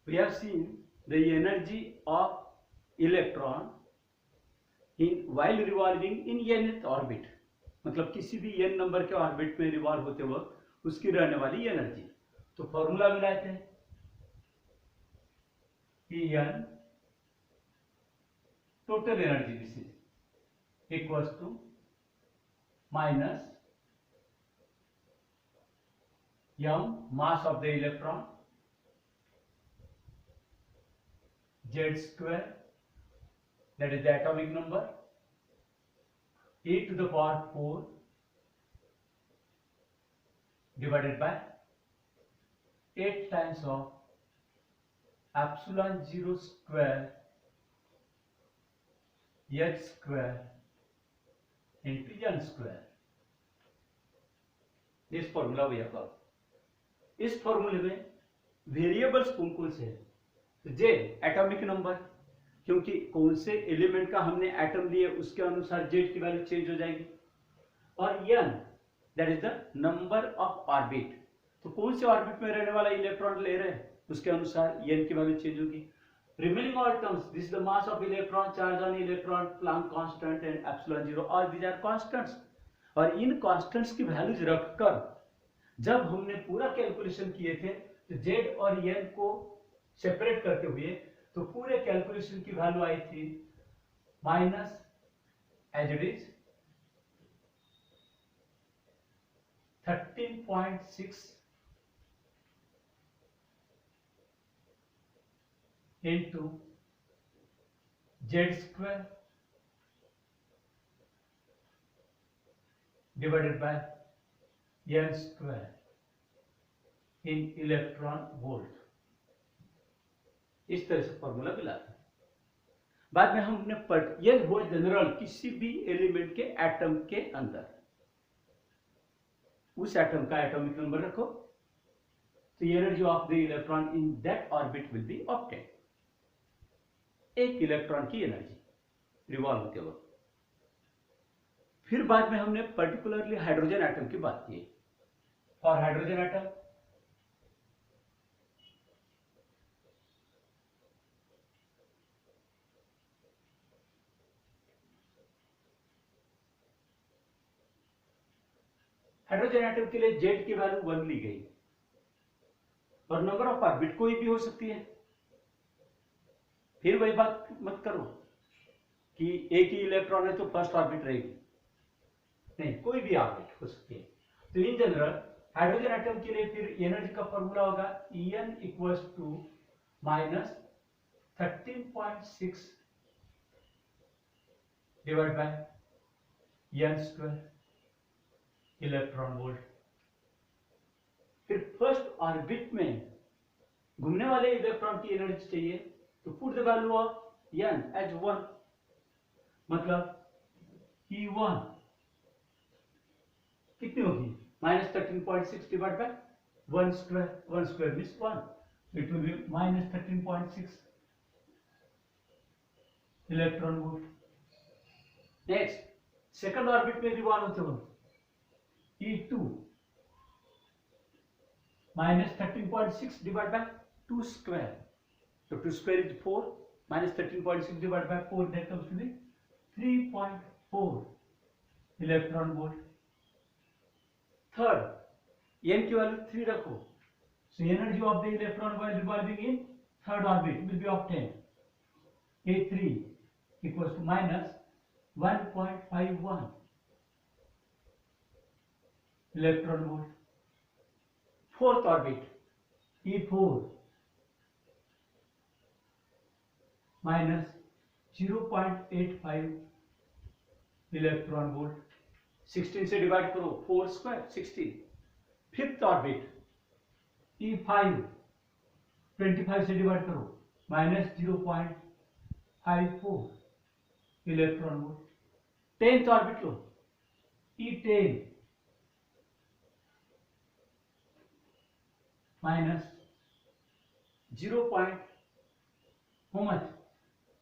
we have seen the energy of electron in while revolving in nth orbit, मतलब किसी भी n number के orbit में revolve होते वक्त उसकी रहने वाली एनर्जी। तो फॉर्मूला मिलाते हैं कि n total energy this is equals to minus m mass of the electron z square, that is the atomic number, e to the power 4 divided by 8 times of epsilon 0 square h square into n square. This formula we have got. इस फॉर्मूले में variables कौन कौन से हैं? जे atomic number, क्योंकि कौन से एलिमेंट का हमने एटम लिए उसके अनुसार जेड की वैल्यू चेंज हो जाएगी, और n that is the number of orbit, तो कौन से ऑर्बिट में रहने वाला इलेक्ट्रॉन ले रहे हैं उसके अनुसार एन की वैल्यू चेंज होगी। Remaining all terms, this is the mass of electron, charge on electron, Planck constant and epsilon zero, all these are constants. और इन कांस्टेंट्स की वैल्यूज रखकर जब हमने पूरा कैलकुलेशन किए थे तो जेड और एन को सेपरेट करते हुए तो पूरे कैलकुलेशन की वैल्यू आई थी minus as it is 13.6 into z square divided by n square in electron volt. इस तरह से फॉर्मूला मिला था। बाद में हमने ये वो जनरल किसी भी एलिमेंट के एटम के अंदर उस एटम का एटॉमिक नंबर रखो तो energy of the electron in that orbit will be obtain. एक इलेक्ट्रॉन की एनर्जी रिवॉल्व होते वक्त। फिर बाद में हमने पर्टिकुलरली हाइड्रोजन एटम की बात की। For hydrogen atom hydrogen atom के लिए जेड की वैल्यू 1 ली गई और नंबर ऑफ ऑर्बिट कोई भी हो सकती है। फिर वही बात मत करो कि एक ही इलेक्ट्रॉन है तो फर्स्ट ऑर्बिट रहेगी, नहीं, कोई भी ऑर्बिट हो सकती है। तो इन जनरल हाइड्रोजन एटम के लिए फिर एनर्जी का फॉर्मूला होगा En equals to minus 13.6 divide by n square electron volt. फिर फर्स्ट ऑर्बिट में घूमने वाले इलेक्ट्रॉन की एनर्जी चाहिए तो put the value of n as 1, मतलब E1 कितनी होगी minus 13.6 divide by 1 square means 1, it will be minus 13.6 electron volt. Next second orbit में रिवॉल्व होते हो E2 minus 13.6 divided by 2 square. So 2 square is 4 minus 13.6 divided by 4, that comes to be 3.4 electron volt. Third, n की value 3 रखो, so energy of the electron while revolving in third orbit will be obtained. A3 equals to minus 1.51 electron volt. Fourth orbit E4 minus 0.85 electron volt. 16 से divide करो, 4 square 16। Fifth orbit E5 25 से divide करो, minus 0.54 electron volt. 10th orbit low E10 minus 0. how much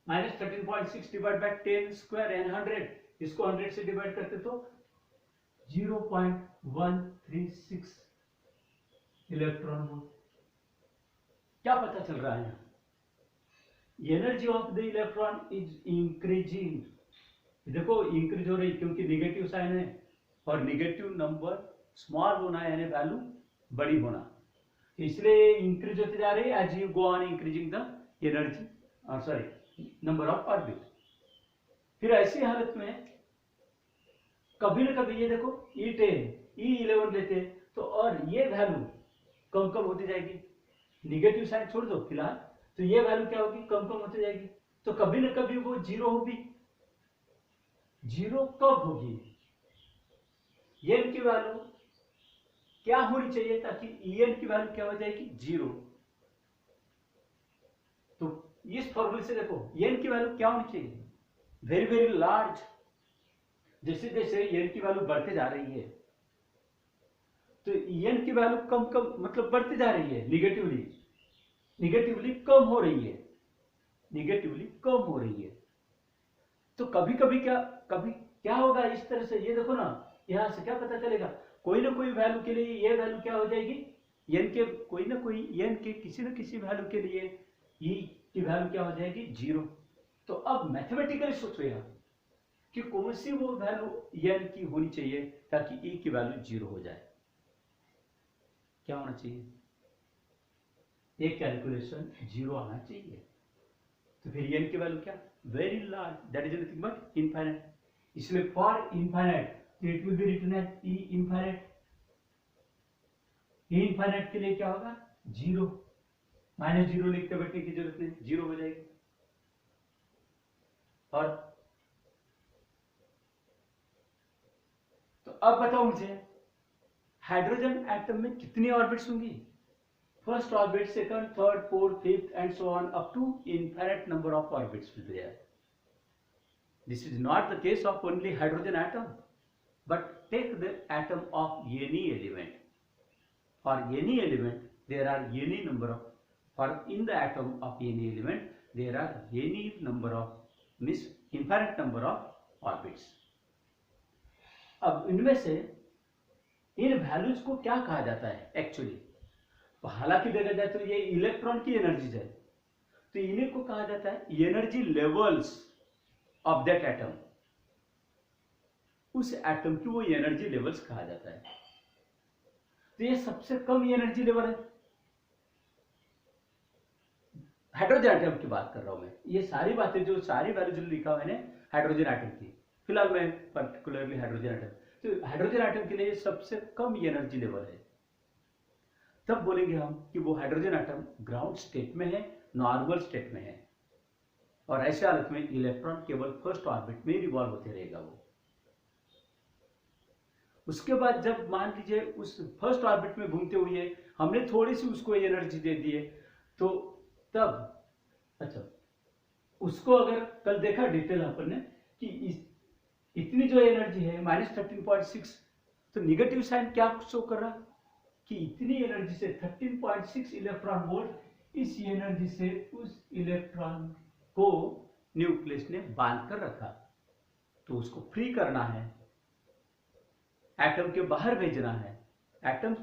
minus 13.6 divide bye 10 square and 100, इसको 100 से divide करते तो 0.136 electron volt. क्या पता चल रहा है? Energy of the electron is increasing. देखो इंक्रीज हो रही क्योंकि निगेटिव साइन है और निगेटिव नंबर स्मॉल होना है यानी वैल्यू बड़ी होना, इसलिए इंक्रीज होते जा रही है as you go on increasing the energy sorry number of orbit. फिर ऐसी हालत में कभी ना कभी ये देखो E10 E11 लेते हैं तो और ये वैल्यू कम कम होती जाएगी, निगेटिव साइन छोड़ दो फिलहाल, तो ये वैल्यू क्या होगी? कम कम होती जाएगी। तो कभी ना कभी वो जीरो होगी। जीरो कब होगी? एन की वैल्यू क्या होनी चाहिए ताकि En की वैल्यू क्या हो जाएगी? जीरो। तो इस फॉर्मूले से देखो एन की वैल्यू क्या होनी चाहिए? Very very large. जैसे जैसे एन की वैल्यू बढ़ते जा रही है तो एन की वैल्यू कम कम मतलब बढ़ती जा रही है, निगेटिवली कम हो रही है, निगेटिवली कम हो रही है। तो कभी कभी क्या होगा इस तरह से? ये देखो ना, यहां से क्या पता चलेगा? कोई ना कोई वैल्यू के लिए ये वैल्यू क्या हो जाएगी? एन के कोई ना कोई एन के किसी न किसी वैल्यू के लिए ई की वैल्यू क्या हो जाएगी? जीरो। तो अब मैथमेटिकली सोचेगा कि कौन सी वो वैल्यू एन की होनी चाहिए ताकि ई की वैल्यू जीरो हो जाए। क्या होना चाहिए? एक कैलकुलेशन जीरो आना चाहिए। तो फिर एन की वैल्यू क्या? Very large, that is nothing but infinite. इसलिए for infinite it will be written as e infinite. E infinite के लिए क्या होगा? जीरो। माइनस जीरो लिखते बैठने की जरूरत नहीं, जीरो हो जाएगी। और तो अब बताओ मुझे हाइड्रोजन एटम में कितनी ऑर्बिट्स होंगी? First orbit, second, third, fourth, fifth and so on up to infinite number of orbits will be there. This is not the case of only hydrogen atom, but take the atom of any element. For any element there are any number of, for in the atom of any element there are any number of, means infinite number of orbits. अब इनमें से इन values को क्या कहा जाता है actually? तो हालांकि देखा जाए तो ये इलेक्ट्रॉन की एनर्जीज है, तो इन्हीं को कहा जाता है energy levels of that atom. उस एटम की वो एनर्जी लेवल्स कहा जाता है। तो ये सबसे कम एनर्जी लेवल है, हाइड्रोजन एटम की बात कर रहा हूं मैं। ये सारी बातें जो सारी वैल्यू जो लिखा हुआ है हाइड्रोजन एटम की, फिलहाल मैं पर्टिकुलरली हाइड्रोजन एटम, तो हाइड्रोजन एटम के लिए सबसे कम एनर्जी लेवल है। तब बोलेंगे हम कि वो हाइड्रोजन एटम ग्राउंड स्टेट में है, नॉर्मल स्टेट में है, और ऐसे हालत में इलेक्ट्रॉन केवल फर्स्ट ऑर्बिट में रिवॉल्व होते रहेगा वो। उसके बाद जब मान लीजिए उस फर्स्ट ऑर्बिट में घूमते हुए हमने थोड़ी सी उसको एनर्जी दे दी है, तो तब अच्छा उसको अगर कल देखा डिटेल अपन ने कि इतनी जो एनर्जी है -13.6, तो निगेटिव साइन क्या शो कर रहा कि इतनी एनर्जी से 13.6 इलेक्ट्रॉन वोल्ट इस एनर्जी से उस इलेक्ट्रॉन को न्यूक्लियस ने बांध कर रखा, तो उसको फ्री करना है, एटम के बाहर भेजना है, एटम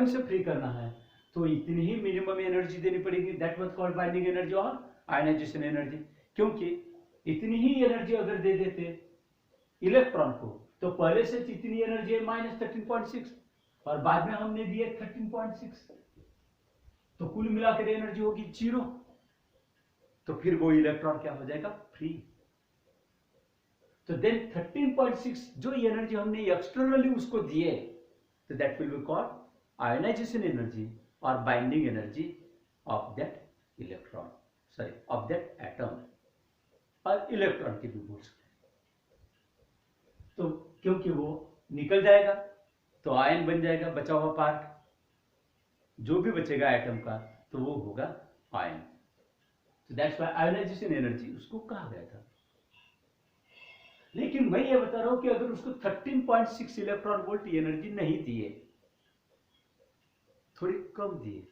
से फ्री करना है, तो इतनी ही मिनिमम एनर्जी देनी पड़ेगी, that was called binding energy और आयनाइजेशन एनर्जी। क्योंकि इतनी ही एनर्जी अगर दे देते इलेक्ट्रॉन को, तो पहले से इतनी एनर्जी है -13.6 और बाद में हमने दिए 13.6, तो कुल मिलाकर एनर्जी होगी 0। तो फिर वो इलेक्ट्रॉन क्या हो जाएगा? फ्री। तो देन 13.6 जो एनर्जी हमने एक्सटर्नली उसको दिए, तो that will be called ionization energy और binding energy of that electron, sorry of that atom, और इलेक्ट्रॉन की भी बोल सकते हैं। तो क्योंकि वो निकल जाएगा तो आयन बन जाएगा, बचा हुआ पार्ट जो भी बचेगा एटम का तो वो होगा आयन। तो दैट्स व्हाई आयनाइजेशन एनर्जी उसको कहा गया था। लेकिन मैं ये बता रहा हूं कि अगर उसको 13.6 इलेक्ट्रॉन वोल्ट एनर्जी नहीं दिए, थोड़ी कम दिए,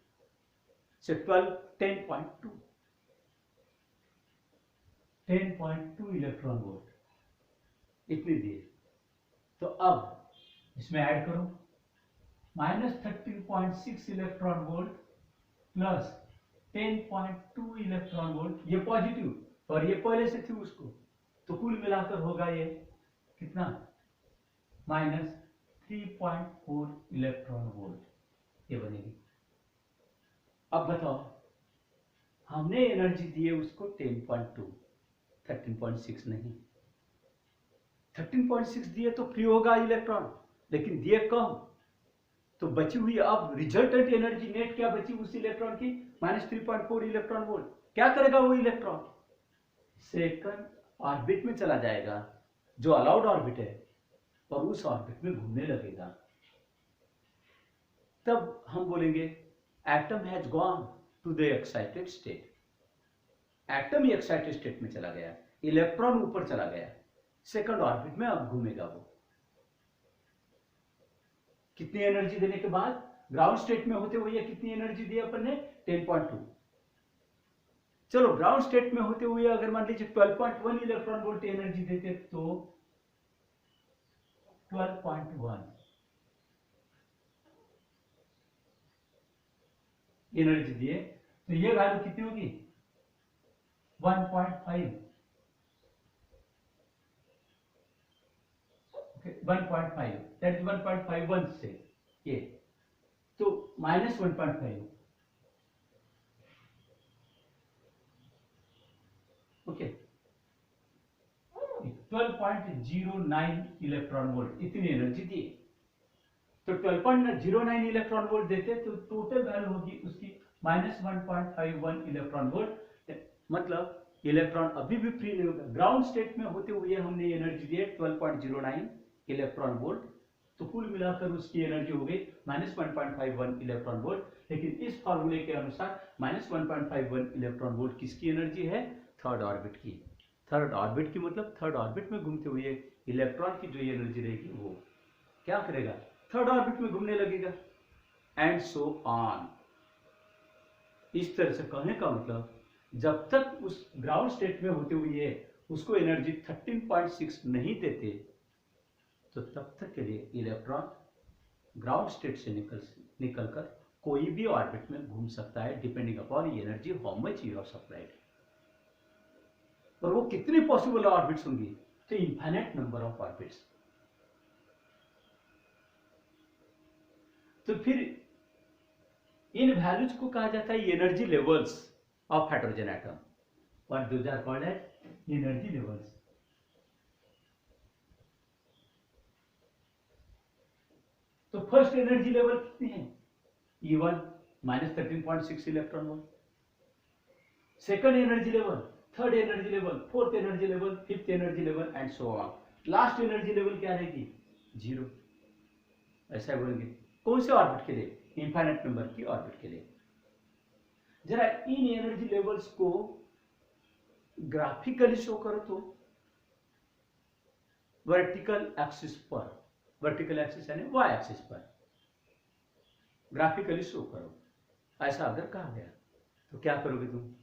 से 10.2 इलेक्ट्रॉन वोल्ट इतनी दिए, तो अब इसमें ऐड करो -13.6 electron volt plus 10.2 electron volt, ये पॉजिटिव और ये पहले से थी उसको, तो कुल मिलाकर होगा ये कितना, -3.4 इलेक्ट्रॉन वोल्ट ये बनेगी। अब बताओ, हमने एनर्जी दी है उसको 10.2, 13.6 नहीं। 13.6 दिए तो फ्री होगा इलेक्ट्रॉन, लेकिन दिए कम, तो बची हुई अब रिजल्टेंट एनर्जी नेट क्या बची उस इलेक्ट्रॉन की, -3.4 इलेक्ट्रॉन वोल्ट। क्या करेगा वो इलेक्ट्रॉन, सेकंड ऑर्बिट में चला जाएगा जो अलाउड ऑर्बिट है, और उस ऑर्बिट में घूमने लगेगा। तब हम बोलेंगे atom has gone to the excited state. Atom excited state में चला गया, इलेक्ट्रॉन ऊपर चला गया, सेकंड ऑर्बिट में अब घूमेगा वो। कितनी एनर्जी देने के बाद, ग्राउंड स्टेट में होते हुए कितनी एनर्जी दी अपन ने, 10.2। चलो ग्राउंड स्टेट में होते हुए अगर मान लीजिए 12.1 इलेक्ट्रॉन वोल्ट एनर्जी देते तो 12.1 एनर्जी दिए तो ये वैल्यू कितनी होगी, 1.5, 1.5 दैट इज 1.51 से ये, तो -1.5, ओके, 12.09 इलेक्ट्रॉन वोल्ट इतनी एनर्जी दी। तो 12.09 इलेक्ट्रॉन वोल्ट देते तो टोटल वैल्यू होगी उसकी -1.51 इलेक्ट्रॉन वोल्ट। मतलब इलेक्ट्रॉन अभी भी फ्री नहीं होगा। ग्राउंड स्टेट में होते हुए हमने एनर्जी दी 12.09 इलेक्ट्रॉन वोल्ट, तो कुल मिलाकर उसकी एनर्जी हो गई -1.51 इलेक्ट्रॉन वोल्ट। लेकिन इस फॉर्मूले के अनुसार -1.51 इलेक्ट्रॉन वोल्ट किसकी एनर्जी है, थर्ड ऑर्बिट की। थर्ड ऑर्बिट की मतलब थर्ड ऑर्बिट में घूमते हुए इलेक्ट्रॉन की जो एनर्जी रहेगी वो क्या करेगा, थर्ड ऑर्बिट में घूमने लगेगा, एंड सो ऑन। इस तरह से कहने का मतलब जब तक उस ग्राउंड स्टेट में होते हुए उसको एनर्जी 13.6 नहीं देते तो तब तक के लिए इलेक्ट्रॉन ग्राउंड स्टेट से निकलकर कोई भी ऑर्बिट में घूम सकता है, depending upon energy how much you have supplied. और वो कितनी पॉसिबल ऑर्बिट्स होंगी, तो इनफाइनाइट नंबर ऑफ ऑर्बिट्स। तो फिर इन वैल्यूज को कहा जाता है energy levels of hydrogen atom, what those are called as energy levels. तो फर्स्ट एनर्जी लेवल कितनी है, E1 -13.6 electron volt. Second energy level, third energy level, fourth energy level, fifth energy level and so on. Last energy level क्या रहेगी, 0। ऐसा बोलेंगे कौन से orbit के लिए, इनफाइनाइट नंबर की ऑर्बिट के लिए। जरा इन एनर्जी लेवल्स को ग्राफिकली शो करो तो वर्टिकल एक्सिस पर, वर्टिकल एक्सिस यानी वाई एक्सिस पर ग्राफिकली शो करो। ऐसा अगर कहा गया तो क्या करोगे तुम,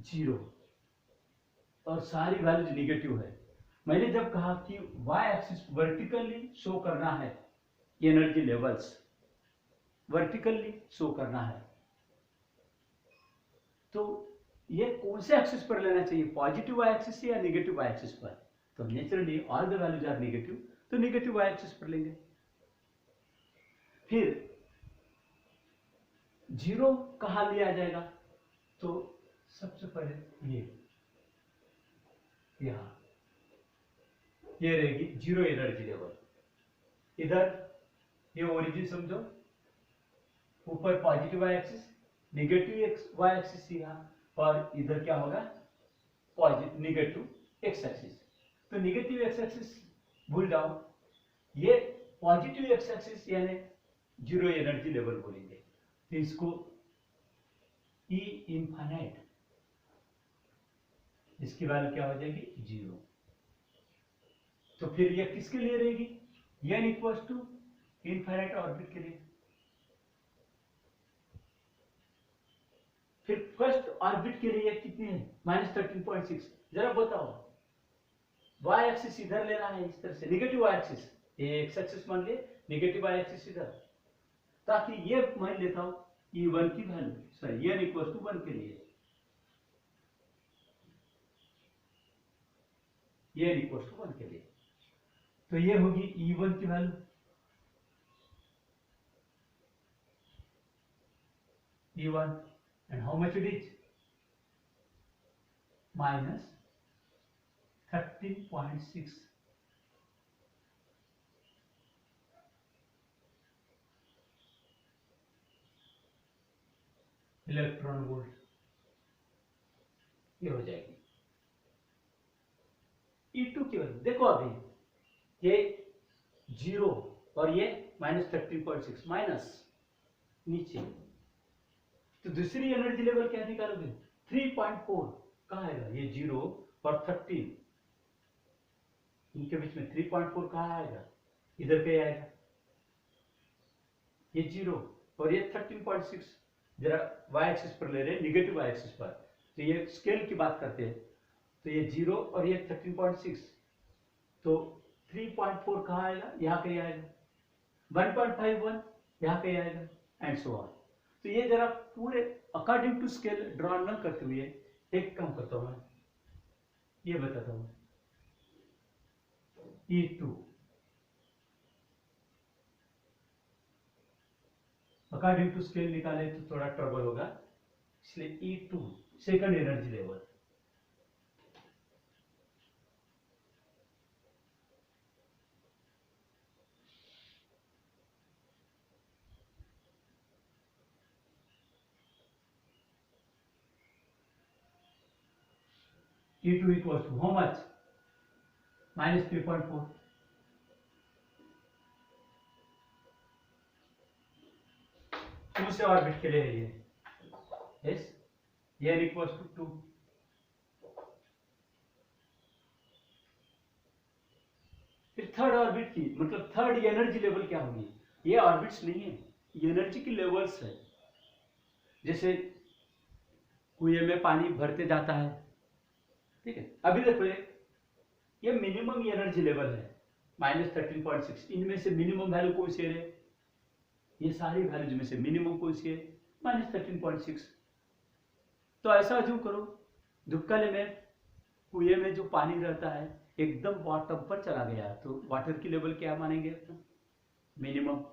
0 और सारी वैल्यूज निगेटिव है। मैंने जब कहा कि वाई एक्सिस वर्टिकली शो करना है, एनर्जी लेवल्स वर्टिकली शो करना है, तो ये कौन से एक्सिस पर लेना चाहिए, पॉजिटिव वाई एक्सिस या नेगेटिव वाई एक्सिस पर। तो naturally all the values are negative, तो नेगेटिव वाई एक्सिस पर लेंगे। फिर 0 कहां लिया जाएगा, तो सबसे पहले यहां ये रहेगी 0 एनर्जी लेवल। इधर ये ओरिजिन समझो, ऊपर positive Y axis, negative Y axis यहां, और इधर क्या होगा, पॉजिटिव नेगेटिव एक्स एक्सिस। तो नेगेटिव एक्स एक्सिस भूल जाओ, ये पॉजिटिव एक्स एक्सिस यानी 0 एनर्जी लेवल बोलेंगे। तो इसको ई इनफाइनाइट, इसकी वैल्यू क्या हो जाएगी, 0। तो फिर ये किसके लिए रहेगी, n equals to infinite orbit के लिए। फिर फर्स्ट ऑर्बिट के लिए कितनी है, -13.6। जरा बताओ, वाई एक्सिस इधर लेना है इस तरह से, निगेटिव वाई एक्सिस, ये एक्स एक्सिस मान लिए, निगेटिव वाई एक्सिस इधर, ताकि ये मान लेता हूं E1 की value, sorry n equal to 1 के लिए, n इक्वल टू 1 के लिए, तो ये होगी E1 की value, E1 and how much it is? Minus 13.6 electron volt, ये हो जाएगी E2 की वैल्यू। देखो अभी ये 0 और ये -13.6 माइनस नीचे, तो दूसरी एनर्जी लेवल क्या निकालोगे? 3.4 कहाँ आएगा? ये 0 और 13, इनके बीच में 3.4 कहाँ आएगा? इधर पे आएगा, ये 0 और ये 13.6, जरा वाई एक्सिस पर ले रहे हैं, निगेटिव वाई एक्सिस पर, तो ये स्केल की बात करते हैं, तो ये 0 और ये 13.6, तो 3.4 कहाँ आएगा? यहाँ पे आएगा, 1.51 यहाँ पे आएगा, एंड सो ऑन। तो ये जरा पूरे अकॉर्डिंग टू स्केल ड्रॉ न करते हुए एक काम करता हूं मैं, ये बताता हूं, E2 अकॉर्डिंग टू स्केल निकाले तो थोड़ा ट्रबल होगा, इसलिए E2 second energy level, E2 equals to how much? Minus 3.4, दूसरे ऑर्बिट के लिए है ये, यस, n इक्वल्स टू 2, फिर थर्ड ऑर्बिट की मतलब थर्ड एनर्जी लेवल क्या होगी? ये ऑर्बिट्स नहीं है, ये एनर्जी की लेवल्स है। जैसे कुएं में पानी भरते जाता है, ठीक है, अभी देखो ये मिनिमम एनर्जी लेवल है -13.6, इनमें से मिनिमम वैल्यू कौन सी है? ये सारी वैल्यूज में से मिनिमम कौन सी है? -13.6। तो ऐसा अज्यूम करो धुपकाले में कुएं में जो पानी रहता है एकदम बॉटम पर चला गया, तो वाटर की लेवल क्या मानेंगे अपना? मिनिमम।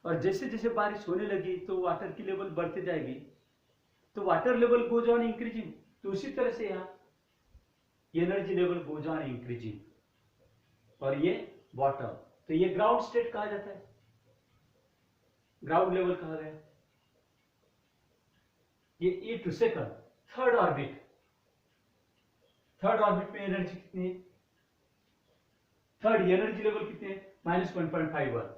और जैसे जैसे बारिश होने लगी तो वाटर की लेवल बढ़ते जाएगी, तो water level goes on increasing, तो उसी तरह से यहाँ energy level goes on increasing, और ये बॉटम, तो ये ग्राउंड स्टेट कहा जाता है, ग्राउंड लेवल कहा गया। ये E2 second third orbit, third orbit में एनर्जी कितनी है? थर्ड एनर्जी लेवल कितने है? -1.51।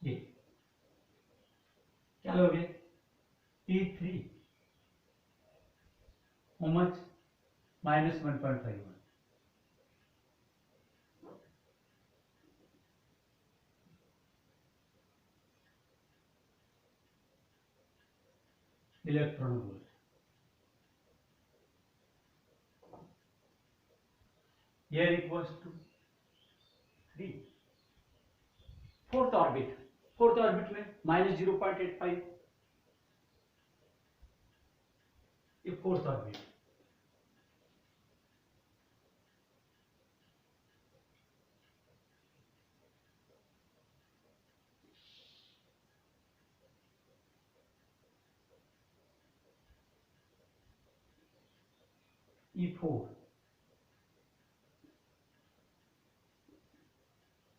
ये क्या लोगे? E3 how much? -1.51। Electron volt, ये equals to 3। Fourth orbit, fourth orbit में -0.85, ये fourth orbit, E4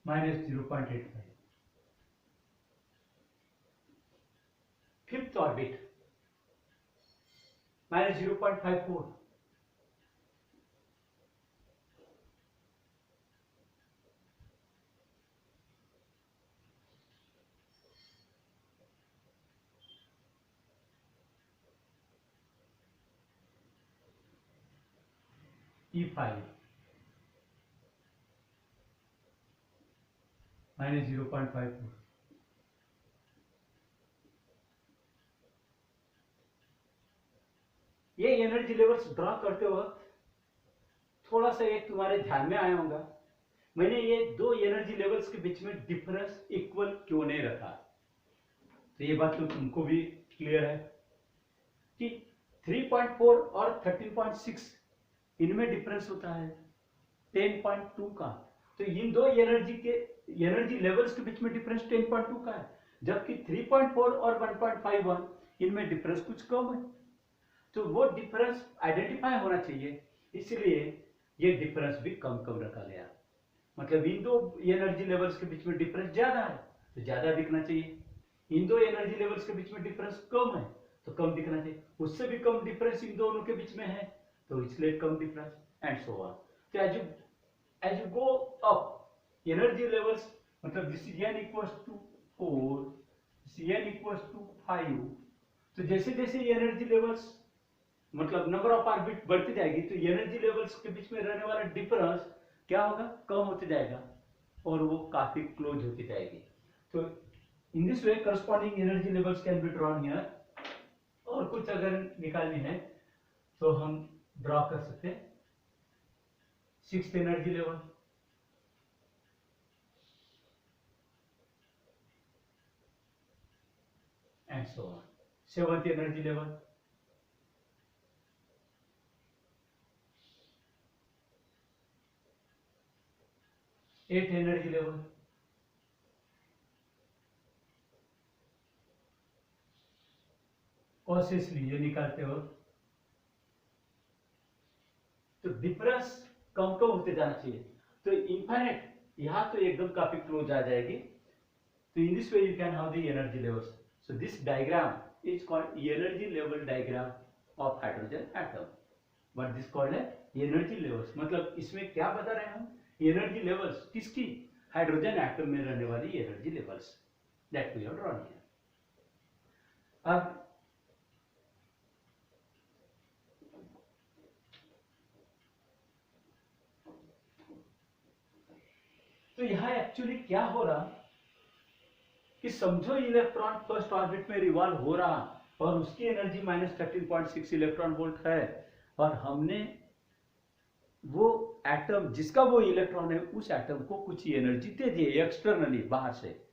-0.85। Fifth orbit -0.54, E5 minus 0.54। ये एनर्जी लेवल्स ड्रॉ करते वक्त थोड़ा सा एक तुम्हारे ध्यान में आया होगा, मैंने ये दो एनर्जी लेवल्स के बीच में डिफरेंस इक्वल क्यों नहीं रखा। तो ये बात तो तुमको भी क्लियर है कि 3.4 और 13.6 इनमें डिफरेंस होता है 10.2 का। तो इन दो एनर्जी लेवल्स के बीच में डिफरेंस 10.2 का है, जबकि 3.4 और 1.51 इनमें डिफरेंस कुछ कम है। तो वो डिफरेंस आइडेंटिफाई होना चाहिए, इसलिए ये डिफरेंस भी कम कम रखा गया। मतलब इन दो एनर्जी लेवल्स के बीच में डिफरेंस ज्यादा है तो ज्यादा दिखना चाहिए, इन दो एनर्जी लेवल्स के बीच में डिफरेंस कम है तो कम दिखना चाहिए, उससे भी कम डिफरेंस इन दोनों के बीच में है तो इसलिए कम डिफरेंस, एंड सो ऑन। तो as you go up energy levels, मतलब this is n equals to 4, this n equals to 5, तो जैसे जैसे एनर्जी लेवल्स मतलब नंबर ऑफ ऑर्बिट बढ़ती जाएगी तो एनर्जी लेवल्स के बीच में रहने वाला डिफरेंस क्या होगा, कम होते जाएगा और वो काफी क्लोज होती जाएगी। तो in this way corresponding energy levels can be drawn here. और कुछ अगर निकालनी है तो हम ड्रॉ कर सकते हैं। 6th energy level, and so on. 7th energy level, 8th energy level, consciously ये निकालते हो तो डिफरेंस कम कम होते जाना चाहिए। तो इनफाइनाइट यहां तो एकदम काफी क्लोज आ जाएगी। तो in this way you can have the energy levels. So this diagram is called energy level diagram of hydrogen atom. What this called है एनर्जी लेवल्स। मतलब इसमें क्या बता रहे हैं हम, एनर्जी लेवल्स किसकी, हाइड्रोजन एटम में रहने वाली energy levels that we have drawn here. अब तो यहां एक्चुअली क्या हो रहा कि समझो इलेक्ट्रॉन फर्स्ट ऑर्बिट में रिवॉल्व हो रहा और उसकी एनर्जी -13.6 इलेक्ट्रॉन वोल्ट है, और हमने वो एटम जिसका वो इलेक्ट्रॉन है उस एटम को कुछ एनर्जी दे दी एक्सटर्नली बाहर से।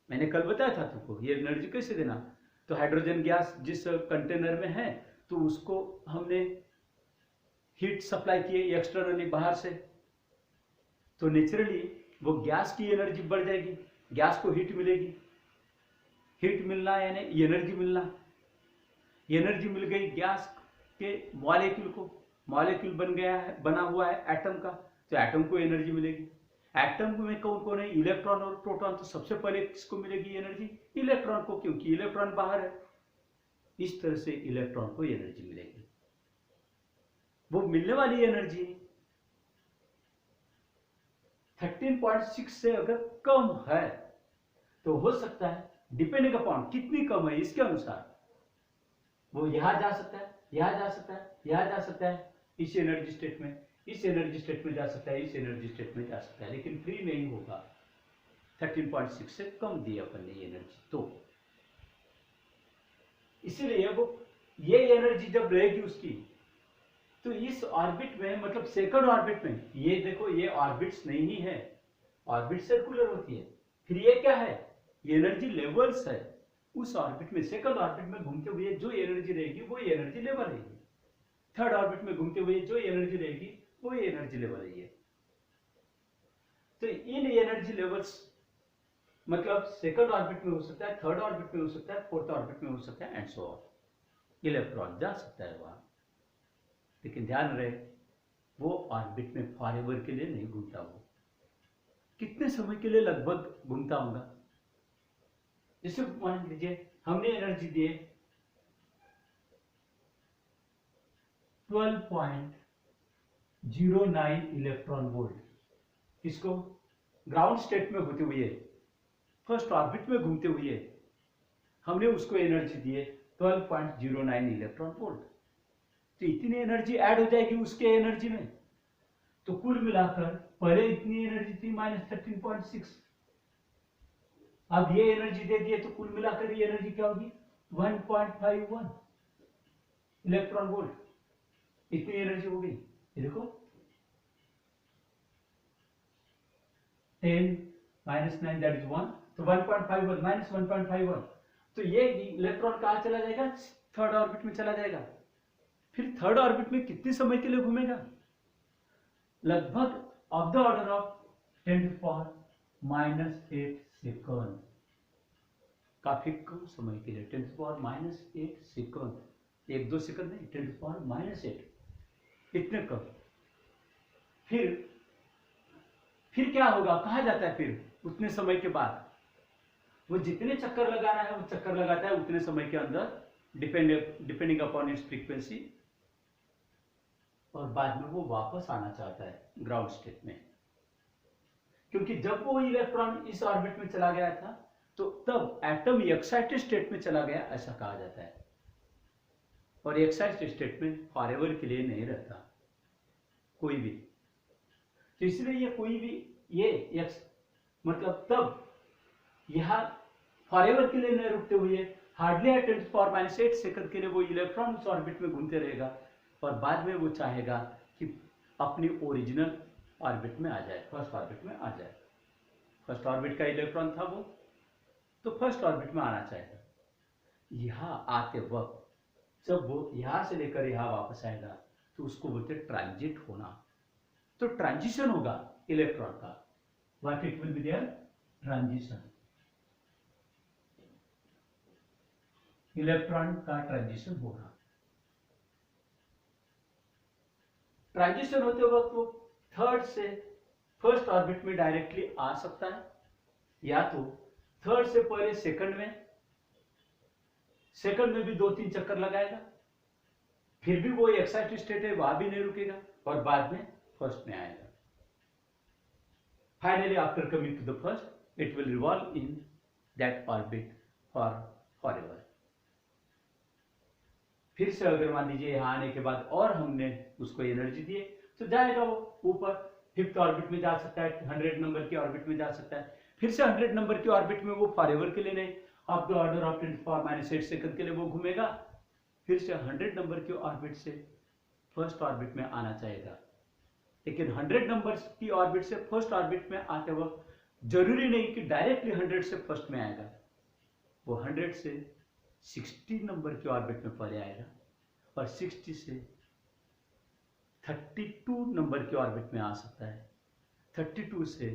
मैंने कल बताया था तुमको ये एनर्जी कैसे देना। तो हाइड्रोजन गैस जिस कंटेनर में है तो उसको हमने हीट सप्लाई किए एक्सटर्नली बाहर से, तो नेचुरली वो गैस की एनर्जी बढ़ जाएगी, गैस को हीट मिलेगी, हीट मिलना यानी एनर्जी मिलना, एनर्जी मिल गई गैस के मॉलिक्यूल को, मॉलिक्यूल बन गया है, बना हुआ है एटम का, तो एटम को एनर्जी मिलेगी। एटम में कौन कौन है, इलेक्ट्रॉन और प्रोटॉन, तो सबसे पहले किसको मिलेगी एनर्जी, इलेक्ट्रॉन को, क्योंकि इलेक्ट्रॉन बाहर है। इस तरह से इलेक्ट्रॉन को एनर्जी मिलेगी। वो मिलने वाली एनर्जी 13.6 से अगर कम है तो हो सकता है, डिपेंडिंग अपॉन कितनी कम है इसके अनुसार वो यहां जा सकता है, यहां जा सकता है, यहां जा सकता है, इस एनर्जी स्टेट में, इस एनर्जी स्टेट में जा सकता है, इस एनर्जी स्टेट में जा सकता है, लेकिन फ्री नहीं होगा। 13.6 से कम दी अपन ने एनर्जी, तो इसीलिए वो ये एनर्जी जब रहेगी उसकी, तो इस ऑर्बिट में, मतलब सेकंड ऑर्बिट में, ये देखो ये ऑर्बिट्स नहीं है, ऑर्बिट सर्कुलर होती है, फिर ये क्या है, एनर्जी लेवल्स है। उस ऑर्बिट में, सेकंड ऑर्बिट में घूमते हुए जो एनर्जी रहेगी वो एनर्जी लेवल रहेगी, थर्ड ऑर्बिट में घूमते हुए जो एनर्जी रहेगी वो एनर्जी लेवल है। तो इन एनर्जी लेवल्स मतलब सेकंड ऑर्बिट में हो सकता है, थर्ड ऑर्बिट में हो सकता है, फोर्थ ऑर्बिट में हो सकता है, एंड सो ऑन। इलेक्ट्रॉन जा सकता है वहां, लेकिन ध्यान रहे वो ऑर्बिट में फॉरएवर के लिए नहीं घूमता। वो कितने समय के लिए लगभग घूमता होगा, जैसे मान लीजिए हमने एनर्जी दी 12.09 इलेक्ट्रॉन वोल्ट, इसको ग्राउंड स्टेट में होते हुए फर्स्ट ऑर्बिट में घूमते हुए हमने उसको एनर्जी दी 12.09 इलेक्ट्रॉन वोल्ट। तो इतनी एनर्जी ऐड हो जाएगी उसके एनर्जी में, तो कुल मिलाकर पहले इतनी एनर्जी थी -13.6, अब ये एनर्जी दे दिए तो कुल मिलाकर ये एनर्जी क्या होगी 1.51 इलेक्ट्रॉन वोल्ट, इतनी एनर्जी हो गई। ये देखो 10 - 9 दैट इज 1, तो 1.51 - 1.51, तो ये इलेक्ट्रॉन कहां चला जाएगा, थर्ड ऑर्बिट में चला जाएगा। फिर थर्ड ऑर्बिट में कितने समय के लिए घूमेगा, लगभग of the order of 10⁻⁻8 second, काफी कम समय के लिए 10⁻⁸ सेकंड, 1-2 सेकंड नहीं, 10⁻⁸, इतने कम। फिर क्या होगा, कहा जाता है फिर उतने समय के बाद वो जितने चक्कर लगाना है वो चक्कर लगाता है उतने समय के अंदर, डिपेंडिंग अपॉन इट्स फ्रीक्वेंसी, और बाद में वो वापस आना चाहता है ग्राउंड स्टेट में, क्योंकि जब वो इलेक्ट्रॉन इस ऑर्बिट में चला गया था तो तब एटम एक्साइटेड स्टेट में चला गया, ऐसा कहा जाता है। और एक्साइटेड स्टेट में फॉरएवर के लिए नहीं रहता कोई भी, तो इसलिए ये कोई भी ये मतलब तब यह फॉरएवर के लिए नहीं रुकते हुए हार्डली 10⁻⁸ सेकंड के लिए वो इलेक्ट्रॉन उस ऑर्बिट में घूमते रहेगा, और बाद में वो चाहेगा कि अपनी ओरिजिनल ऑर्बिट में आ जाए, फर्स्ट ऑर्बिट में आ जाए। फर्स्ट ऑर्बिट का इलेक्ट्रॉन था वो, तो फर्स्ट ऑर्बिट में आना चाहेगा। यहां आते वक्त जब वो यहां से लेकर यहां वापस आएगा तो उसको बोलते ट्रांजिट होना, तो ट्रांजिशन होगा इलेक्ट्रॉन का, what it will be there, transition, electron का ट्रांजिशन होगा। ट्रांजिशन होते वक्त वो थर्ड से फर्स्ट ऑर्बिट में डायरेक्टली आ सकता है, या तो थर्ड से पहले सेकंड में भी 2-3 चक्कर लगाएगा, फिर भी वो एक्साइटेड स्टेट है वहां भी नहीं रुकेगा, और बाद में फर्स्ट में आएगा। Finally after coming to the first it will revolve in that orbit forever. फिर से अगर मान लीजिए यहां आने के बाद और हमने उसको एनर्जी दिए तो जाएगा वो ऊपर, फिफ्थ ऑर्बिट में जा सकता है, 100 नंबर की ऑर्बिट में जा सकता है, फिर से 100 नंबर की ऑर्बिट में वो फॉरएवर के लिए नहीं, of the order of 10⁻⁸ second के लिए वो घूमेगा, फिर से 100 नंबर की ऑर्बिट से फर्स्ट ऑर्बिट में आना चाहेगा। लेकिन 100 नंबर की ऑर्बिट से फर्स्ट ऑर्बिट में आते वक्त जरूरी नहीं कि डायरेक्टली 100 से फर्स्ट में आएगा, वो 100 से 60 नंबर की ऑर्बिट में पहले आएगा, और 60 से 32 नंबर की ऑर्बिट में आ सकता है, 32 से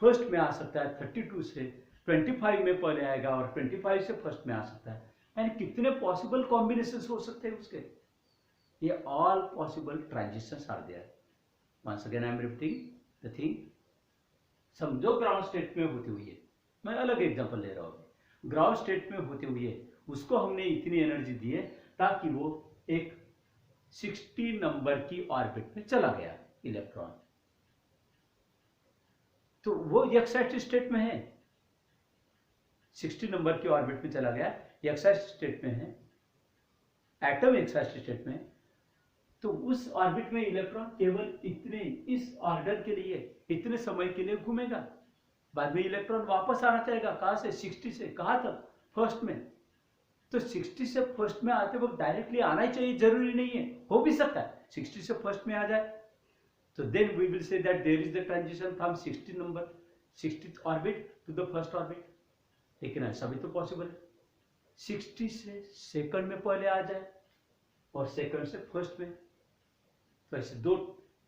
फर्स्ट में आ सकता है, 32 से 25 में पहले आएगा, और 25 से फर्स्ट में आ सकता है। यानी कितने पॉसिबल कॉम्बिनेशंस हो सकते हैं उसके, ये all possible transitions are there. Once again I am repeating the thing, समझो ग्राउंड स्टेट में होते हुए, मैं अलग एग्जांपल ले रहा हूं, ग्राउंड स्टेट में होते हुए उसको हमने इतनी एनर्जी दी है ताकि वो एक 60 नंबर की ऑर्बिट में चला गया इलेक्ट्रॉन, तो वो एक्साइटेड स्टेट में है, 60 नंबर की ऑर्बिट में चला गया, एक्साइटेड स्टेट में है, एटम एक्साइटेड स्टेट में, तो उस ऑर्बिट में इलेक्ट्रॉन केवल इतने, इस ऑर्डर के लिए इतने समय के लिए घूमेगा, बाद में इलेक्ट्रॉन वापस आना चाहेगा, कहां से, 60 से, कहां तक, फर्स्ट में, तो 60 से फर्स्ट में आते वक्त डायरेक्टली आना ही चाहिए, जरूरी नहीं है, हो भी सकता है 60 से फर्स्ट में आ जाए, तो then we will say that there is the transition from 60th orbit to the first orbit. लेकिन ऐसा भी तो पॉसिबल है 60 से सेकंड में पहले आ जाए और सेकंड से फर्स्ट में, तो ऐसे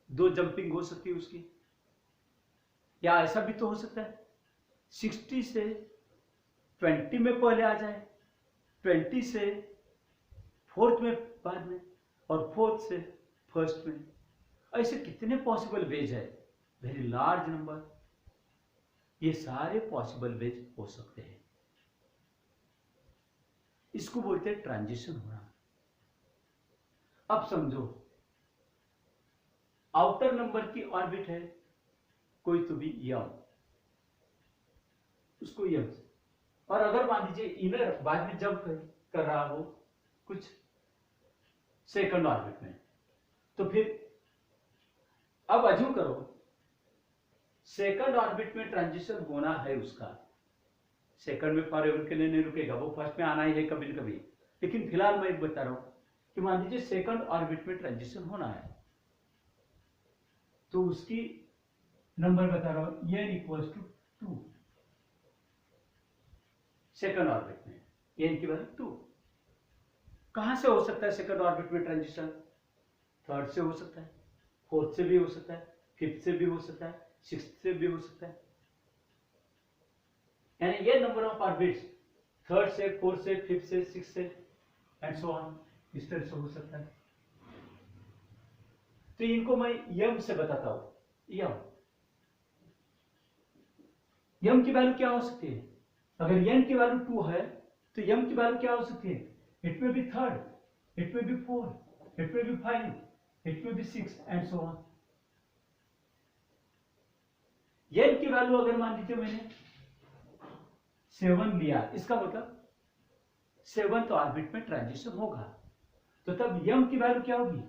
दो जंपिंग हो सकती है उसकी, या ऐसा भी तो हो सकता है 60 से 20 में पहले आ जाए, 20 से फोर्थ में बाद में, और फोर्थ से फर्स्ट में, ऐसे कितने पॉसिबल वेज है, वेरी लार्ज नंबर, ये सारे पॉसिबल वेज हो सकते हैं, इसको बोलते हैं ट्रांजिशन होना। अब समझो आउटर नंबर की ऑर्बिट है कोई तो भी यम, उसको यम, और अगर मान लीजिए इनर बाद में जंप कर रहा हो कुछ सेकंड ऑर्बिट में, तो फिर अब अज्यूम करो सेकंड ऑर्बिट में ट्रांजिशन होना है उसका, सेकंड में फॉर एवर के लिए नहीं रुकेगा, वो फर्स्ट में आना ही है कभी न कभी। लेकिन फिलहाल मैं एक बता रहा हूं कि मान लीजिए सेकंड ऑर्बिट में ट्रांजिशन होना है, तो उसकी नंबर बता रहा हूं n equals to 2, second orbit में n की वैल्यू 2। कहां से हो सकता है सेकंड ऑर्बिट में ट्रांजिशन? थर्ड से हो सकता है, फोर्थ से भी हो सकता है, फिफ्थ से भी हो सकता है, सिक्स्थ से भी हो सकता है। यानी ये नंबर ऑफ ऑर्बिट्स थर्ड से, फोर्थ से, फिफ्थ से, सिक्स्थ से एंड सो ऑन, इस तरह से हो सकता है। तो इनको मैं यम से बताता हूं। यम की वैल्यू क्या हो सकती है? अगर n की वैल्यू 2 है तो यम की वैल्यू क्या हो सकती है? It may be third, it may be fourth, it may be 5, it may be 6 and so on. n की वैल्यू अगर मान लीजिए मैंने 7 लिया, इसका मतलब 7th ऑर्बिट में ट्रांजिशन होगा, तो तब यम की वैल्यू क्या होगी?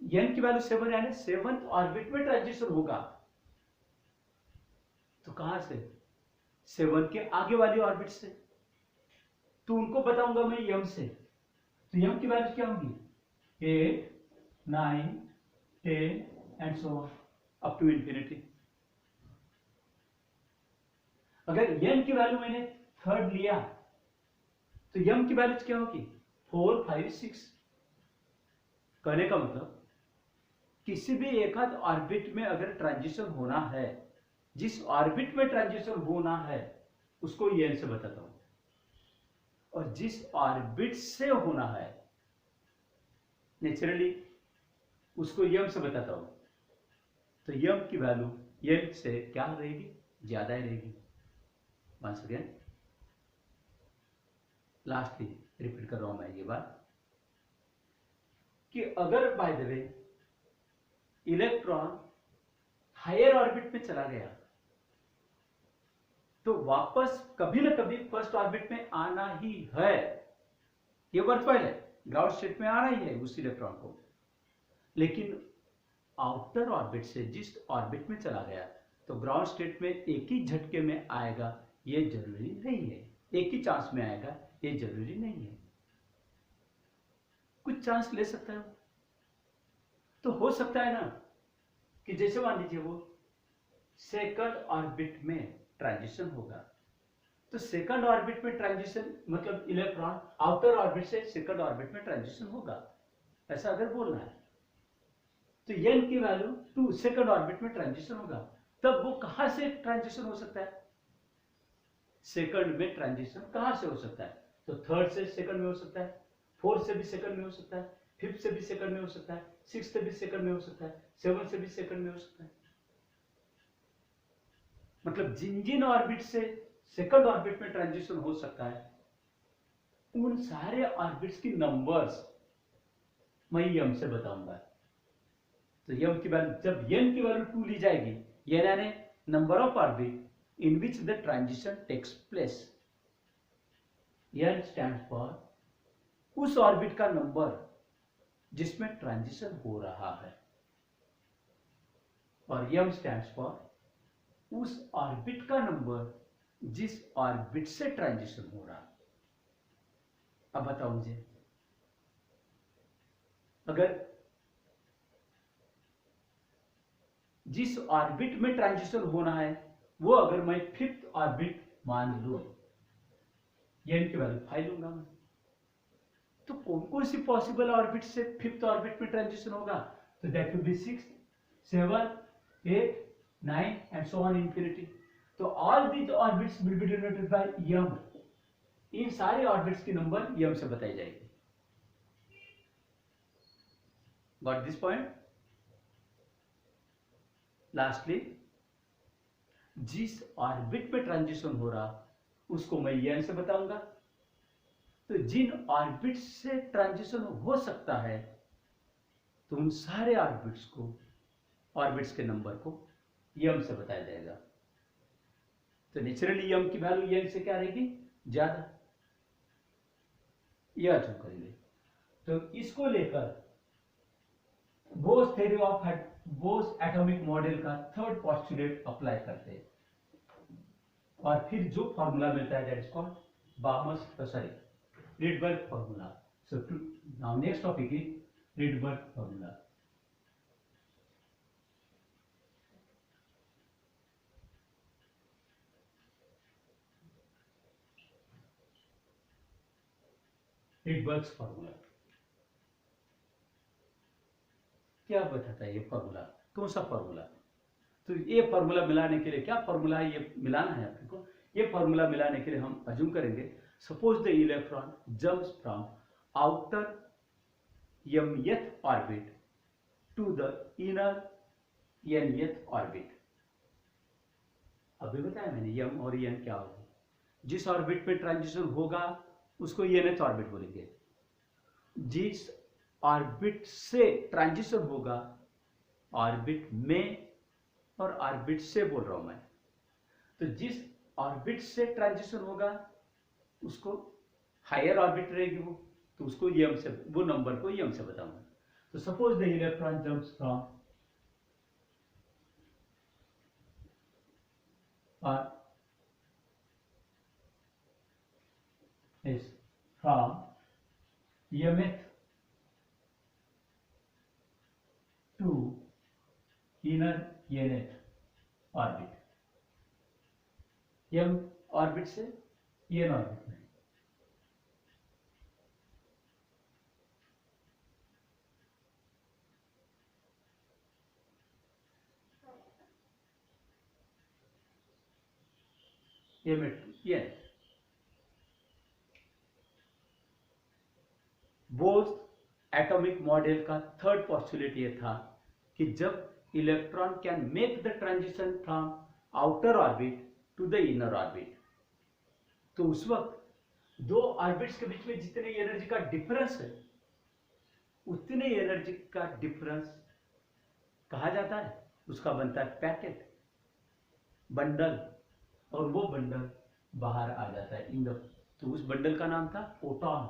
n की वैल्यू 7 यानी 7th ऑर्बिट में ट्रांजिशन होगा। तो कहां से? 7 के आगे वाली ऑर्बिट से। तो उनको बताऊंगा मैं यम से। तो यम की वैल्यू क्या होगी? 8, 9, 10 and so on up to infinity. अगर n की वैल्यू मैंने थर्ड लिया तो यम की वैल्यू क्या होगी? 4, 5, 6। कहने का मतलब किसी भी एक आध ऑर्बिट में अगर ट्रांजिशन होना है, जिस ऑर्बिट में ट्रांजिशन होना है उसको n से बताता हूं, और जिस ऑर्बिट से होना है नेचुरली उसको यम से बताता हूं। तो यम की वैल्यू n से क्या रहेगी? ज्यादा ही रहेगी। वंस अगेन लास्टली रिपीट कर रहा हूं मैं ये बात कि अगर by the way electron higher orbit में चला गया तो वापस कभी ना कभी फर्स्ट ऑर्बिट में आना ही है, ये वर्थवाइल है, ग्राउंड स्टेट में आना ही है उस इलेक्ट्रॉन को। लेकिन आउटर ऑर्बिट से जिस ऑर्बिट में चला गया तो ग्राउंड स्टेट में एक ही झटके में आएगा ये जरूरी नहीं है, एक ही चांस में आएगा ये जरूरी नहीं है, कुछ चांस ले सकता है। तो हो सकता है ना कि जैसे मान लीजिए वो सेकंड ऑर्बिट में ट्रांजिशन होगा, तो सेकंड ऑर्बिट में ट्रांजिशन मतलब इलेक्ट्रॉन आउटर ऑर्बिट से सेकंड ऑर्बिट में ट्रांजिशन होगा, ऐसा अगर बोलना है तो n की वैल्यू 2 सेकंड ऑर्बिट में ट्रांजिशन होगा। तब वो कहां से ट्रांजिशन हो सकता है? सेकंड में ट्रांजिशन कहां से हो सकता है? तो थर्ड से सेकंड में हो सकता है, फोर्थ से भी सेकंड में हो सकता है, फिफ्थ से भी सेकंड में हो सकता है, सिक्स्थ से भी सेकंड में हो सकता है, सेवन से भी सेकंड में हो सकता है। मतलब जिन जिन ऑर्बिट से सेकंड ऑर्बिट में ट्रांजिशन हो सकता है उन सारे ऑर्बिट्स की नंबर्स मैं यम से बताऊंगा। तो यम की वैल्यू जब n की वैल्यू 2 ली जाएगी, यानी number of orbit in which the transition takes place, n stand for उस ऑर्बिट का नंबर जिसमें ट्रांजिशन हो रहा है, और m स्टैंड्स फॉर उस ऑर्बिट का नंबर जिस ऑर्बिट से ट्रांजिशन हो रहा है। अब बताओ मुझे, अगर जिस ऑर्बिट में ट्रांजिशन होना है वो अगर मैं फिफ्थ ऑर्बिट मान लूं, n की वैल्यू 5 लूंगा मैं, तो कौन कौन सी पॉसिबल ऑर्बिट से फिफ्थ ऑर्बिट में ट्रांजिशन होगा? तो that will be 6, 7, 8, 9 and so on infinity. तो all these orbits will be denoted by m. इन सारे ऑर्बिट्स की नंबर यम से बताई जाएगी। Got this point? लास्टली जिस ऑर्बिट में ट्रांजिशन हो रहा उसको मैं n से बताऊंगा। तो जिन ऑर्बिट से ट्रांजिशन हो सकता है तो उन सारे ऑर्बिट्स को, ऑर्बिट्स के नंबर को यम से बताया जाएगा। तो नेचुरली यम की वैल्यू n से क्या रहेगी? ज्यादा। ये अचूव करेंगे। तो इसको लेकर Bohr's theory of Bohr's atomic model का थर्ड पोस्टुलेट अप्लाई करते हैं और फिर जो फॉर्मूला मिलता है that is called Balmer's sorry Rydberg formula. So now next topic is Rydberg formula. Rydberg formula क्या बताता है? ये फॉर्मूला कौन सा फॉर्मूला? तो ये फॉर्मूला मिलाने के लिए क्या फॉर्मूला है ये मिलाना है अपने को। ये फॉर्मूला मिलाने के लिए हम अज्यूम करेंगे suppose the electron jumps from outer mth orbit to the inner nth orbit. अभी बताया मैंने m और n क्या होगा। जिस ऑर्बिट पे ट्रांजिशन होगा उसको nth ऑर्बिट बोलेंगे। जिस ऑर्बिट से ट्रांजिशन होगा, ऑर्बिट में और ऑर्बिट से बोल रहा हूं मैं, तो जिस ऑर्बिट से ट्रांजिशन होगा उसको हायर ऑर्बिट रहेगी वो, तो उसको m से, वो नंबर को m से बताऊंगा। तो suppose the electron jumps from mth to inner nth orbit, m orbit से n ऑर्बिट में। बोस एटॉमिक मॉडल का थर्ड पोस्टुलेट ये था कि जब electron can make the transition from outer orbit to the inner orbit, तो उस वक्त दो ऑर्बिट्स के बीच में जितने एनर्जी का डिफरेंस है उतने एनर्जी का डिफरेंस कहा जाता है, उसका बनता है पैकेट, बंडल, और वो बंडल बाहर आ जाता है इन द, तो उस बंडल का नाम था photon.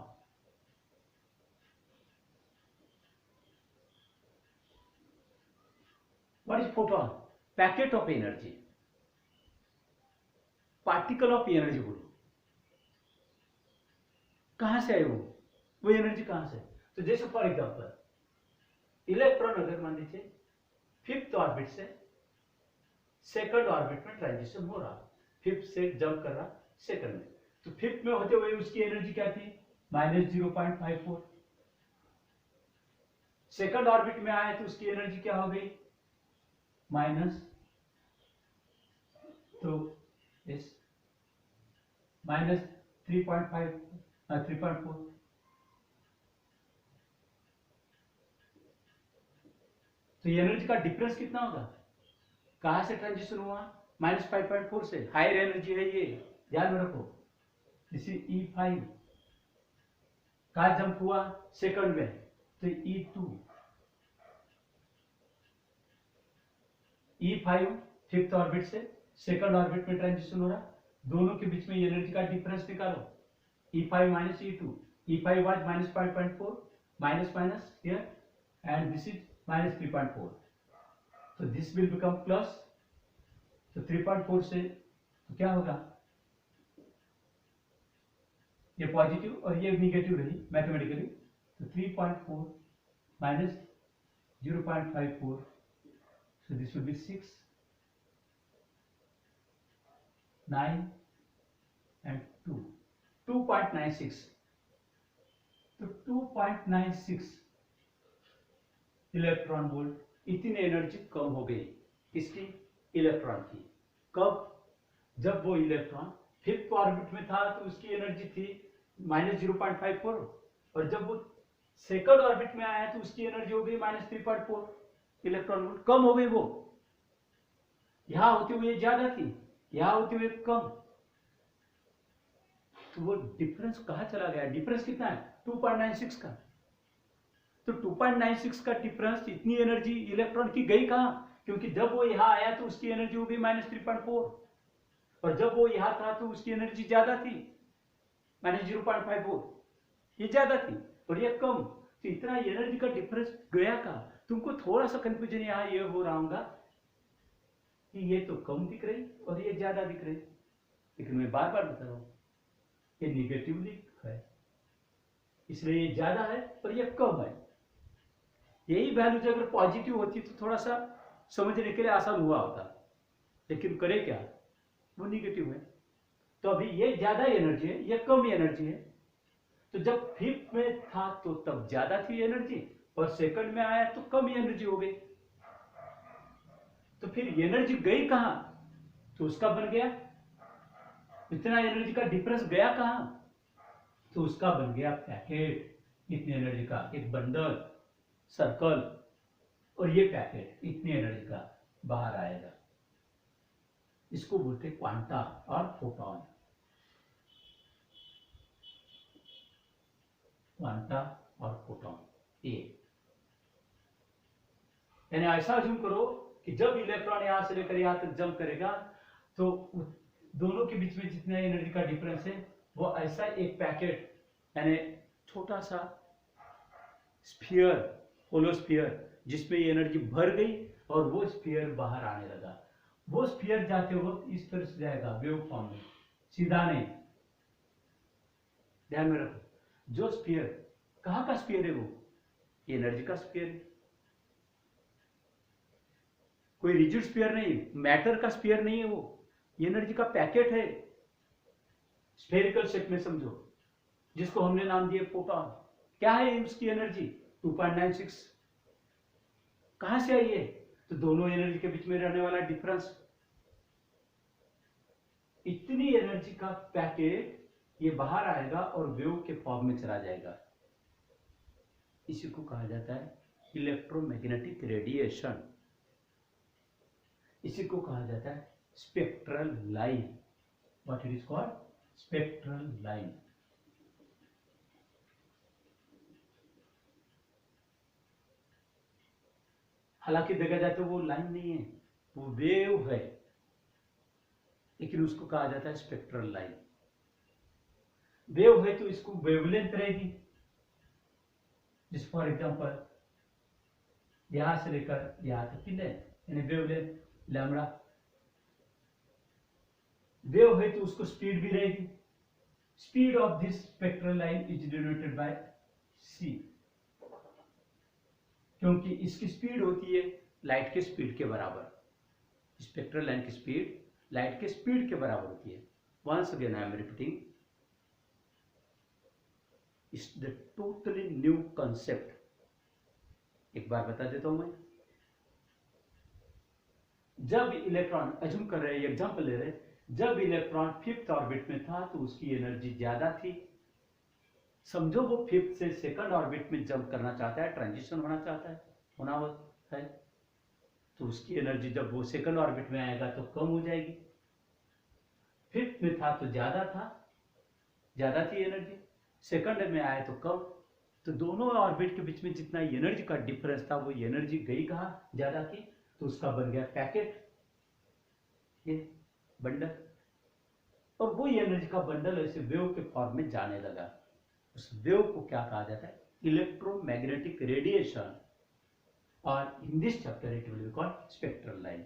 What is photon? Packet of energy, particle of energy बोलो। कहां से है वो एनर्जी कहां से? तो जैसे फॉर एग्जांपल इलेक्ट्रॉन अगर मान लीजिए फिफ्थ ऑर्बिट से सेकंड ऑर्बिट में ट्रांजिशन हो रहा, फिफ्थ से जंप कर रहा सेकंड में, तो फिफ्थ में होते हुए उसकी एनर्जी क्या थी? -0.54। सेकंड ऑर्बिट में आए तो उसकी एनर्जी क्या हो गई? माइनस, तो इस -3.4। तो एनर्जी का डिफरेंस कितना होगा? कहां से ट्रांजिशन हुआ? -5.4 से। हायर एनर्जी है ये, ध्यान में रखो। This is E5। कहां जंप हुआ? सेकंड में, तो E2। E5 फिफ्थ ऑर्बिट से सेकंड ऑर्बिट में ट्रांजिशन हो रहा, दोनों के बीच में एनर्जी का डिफरेंस निकालो। E5 minus E2, E5 was -5.4, minus here, and this is -3.4. So this will become plus. तो 3.4 से तो क्या होगा? ये पॉजिटिव और ये निगेटिव रही मैथमेटिकली, तो 3.4 minus 0.54, so this will be 6, 9 and 2, 2.96। तो 2.96 इलेक्ट्रॉन वोल्ट इतनी एनर्जी कम हो गई इसकी, इलेक्ट्रॉन की। कब? जब वो इलेक्ट्रॉन फिफ्थ ऑर्बिट में था तो उसकी एनर्जी थी -0.54, और जब वो सेकंड ऑर्बिट में आया तो उसकी एनर्जी हो गई -3.4 इलेक्ट्रॉन वोल्ट। कम हो गई वो, यहां होते हुए ज्यादा थी, यहां होते हुए कम, तो वो डिफरेंस कहां चला गया? डिफरेंस कितना है? 2.96 का। तो 2.96 का डिफरेंस, इतनी एनर्जी इलेक्ट्रॉन की गई कहां? क्योंकि जब वो यहां आया तो उसकी एनर्जी हो गई -3.4, और जब वो यहां था तो उसकी एनर्जी ज्यादा थी, -0.54। ये ज्यादा थी और ये कम, तो इतना एनर्जी का डिफरेंस गया कहाँ? तुमको थोड़ा सा कंफ्यूजन यहाँ ये हो रहा होगा कि ये तो कम दिख रही और ये ज्यादा दिख रही, लेकिन मैं बार बार बता रहा हूँ ये निगेटिवली है, इसलिए ये ज्यादा है और ये कम है। यही वैल्यू जब अगर पॉजिटिव होती तो थोड़ा सा समझने के लिए आसान हुआ होता, लेकिन करे क्या, वो निगेटिव है। तो अभी ये ज्यादा एनर्जी है, ये कम एनर्जी है। तो जब फिफ्थ में था तो तब ज्यादा थी एनर्जी और सेकंड में आया तो कम एनर्जी हो गई। तो फिर एनर्जी गई कहां? तो उसका बन गया, इतना एनर्जी का डिफरेंस गया कहां? तो उसका बन गया पैकेट। इतनी एनर्जी का एक बंडल, सर्कल, और ये पैकेट इतनी एनर्जी का बाहर आएगा। इसको बोलते हैं क्वांटा और फोटॉन। क्वांटा और फोटॉन ये, यानी ऐसा अज्यूम करो कि जब इलेक्ट्रॉन यहां से लेकर यहां तक जंप करेगा तो दोनों के बीच में जितना एनर्जी का डिफरेंस है वो ऐसा एक पैकेट, यानी छोटा सा स्फीयर, होलो स्फीयर, जिसमें ये एनर्जी भर गई और वो स्फीयर बाहर आने लगा। वो स्फीयर जाते वक्त इस तरह से जाएगा वेव फॉर्म में, सीधा नहीं। ध्यान में रखो, जो स्फीयर, कहां का स्फीयर है वो? एनर्जी का स्फीयर है, कोई रिजिड स्फीयर नहीं, मैटर का स्फीयर नहीं है, वो एनर्जी का पैकेट है, स्फेरिकल शेप में समझो, जिसको हमने नाम दिया फोटॉन। क्या है उसकी एनर्जी? 2.96। कहां से आई है? तो दोनों एनर्जी के बीच में रहने वाला डिफरेंस। इतनी एनर्जी का पैकेट ये बाहर आएगा और वेव के फॉर्म में चला जाएगा। इसी को कहा जाता है इलेक्ट्रोमैग्नेटिक रेडिएशन। इसी को कहा जाता है spectral line. What it is called? Spectral line. हालांकि देखा जाए तो वो लाइन नहीं है, वो वेव है, लेकिन उसको कहा जाता है स्पेक्ट्रल लाइन। वेव है तो इसको वेवलेंथ रहेगी। जिस फॉर एग्जांपल यहां से लेकर यहां तक की लेंथ, यानी वेवलेंथ लैम्बडा। वेव है तो उसको स्पीड भी रहेगी। Speed of this spectral line is denoted by c, क्योंकि इसकी स्पीड होती है लाइट के स्पीड के बराबर। स्पेक्ट्रल लाइन की स्पीड लाइट के स्पीड के बराबर होती है। Once again I am repeating, it's the totally new concept. एक बार बता देता हूं मैं। जब इलेक्ट्रॉन, अज्यूम कर रहे हैं, एग्जांपल ले रहे हैं, जब इलेक्ट्रॉन फिफ्थ ऑर्बिट में था तो उसकी एनर्जी ज्यादा थी। समझो वो फिफ्थ से सेकंड ऑर्बिट में जंप करना चाहता है, ट्रांजिशन होना चाहता है, होना है, तो उसकी एनर्जी जब वो सेकंड ऑर्बिट में आएगा तो कम हो जाएगी। फिफ्थ में था तो ज्यादा था, ज्यादा थी एनर्जी, सेकंड में आया तो कम। तो दोनों ऑर्बिट के बीच में जितना एनर्जी का डिफरेंस था वो एनर्जी गई कहां? ज्यादा थी, तो उसका बन गया पैकेट, ये बंडल। और वो एनर्जी का बंडल ऐसे वेव के फॉर्म में जाने लगा। उस वेव को क्या कहा जाता है? इलेक्ट्रोमैग्नेटिक रेडिएशन, और in this chapter it will be called spectral line.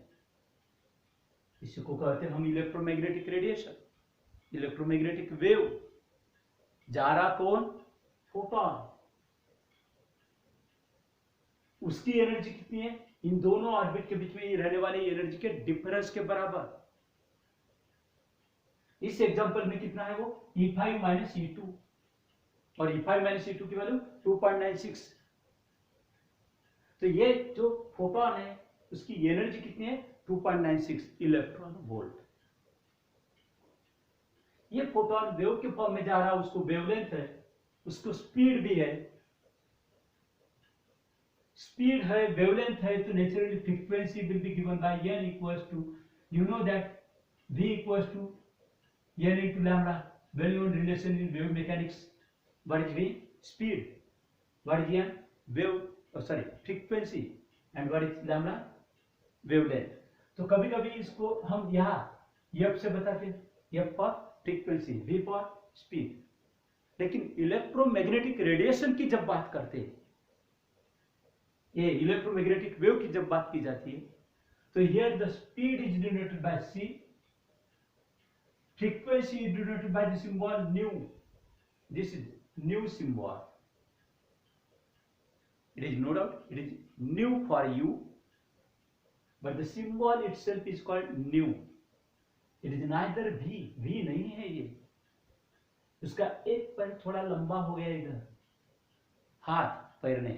इसी को कहते हैं हम इलेक्ट्रोमैग्नेटिक रेडिएशन, इलेक्ट्रोमैग्नेटिक वेव। जा रहा कौन? फोटॉन। उसकी एनर्जी कितनी है? इन दोनों ऑर्बिट के बीच में रहने वाली एनर्जी के डिफरेंस के बराबर। इस एग्जांपल में कितना है वो? E5 माइनस E2, और E5 माइनस E2 की वैल्यू 2.96। तो ये जो फोटॉन है उसकी एनर्जी कितनी है? 2.96 इलेक्ट्रॉन वोल्ट। ये फोटॉन वेव के फॉर्म में जा रहा है, उसको वेवलेंथ है, उसको स्पीड भी है। स्पीड है, वेवलेंथ है, तो naturally frequency will be given by n equals to, you know that v equals to n into lambda, well known relation in wave mechanics. What is v? Speed. What is n? Wave, frequency. And what is lambda? Wavelength. तो कभी कभी इसको हम यहाँ f से बताते हैं, f for frequency, v for speed. लेकिन इलेक्ट्रोमैग्नेटिक रेडिएशन की जब बात करते हैं, ये इलेक्ट्रोमैग्नेटिक वेव की जब बात की जाती है, तो here the speed is denoted by c, frequency is denoted by the symbol nu. This is nu symbol. It is no doubt, it is nu for u, but the symbol itself is called nu. It is neither v, v नहीं है ये, उसका एक पैर थोड़ा लंबा हो गया इधर, हाथ पैर नहीं,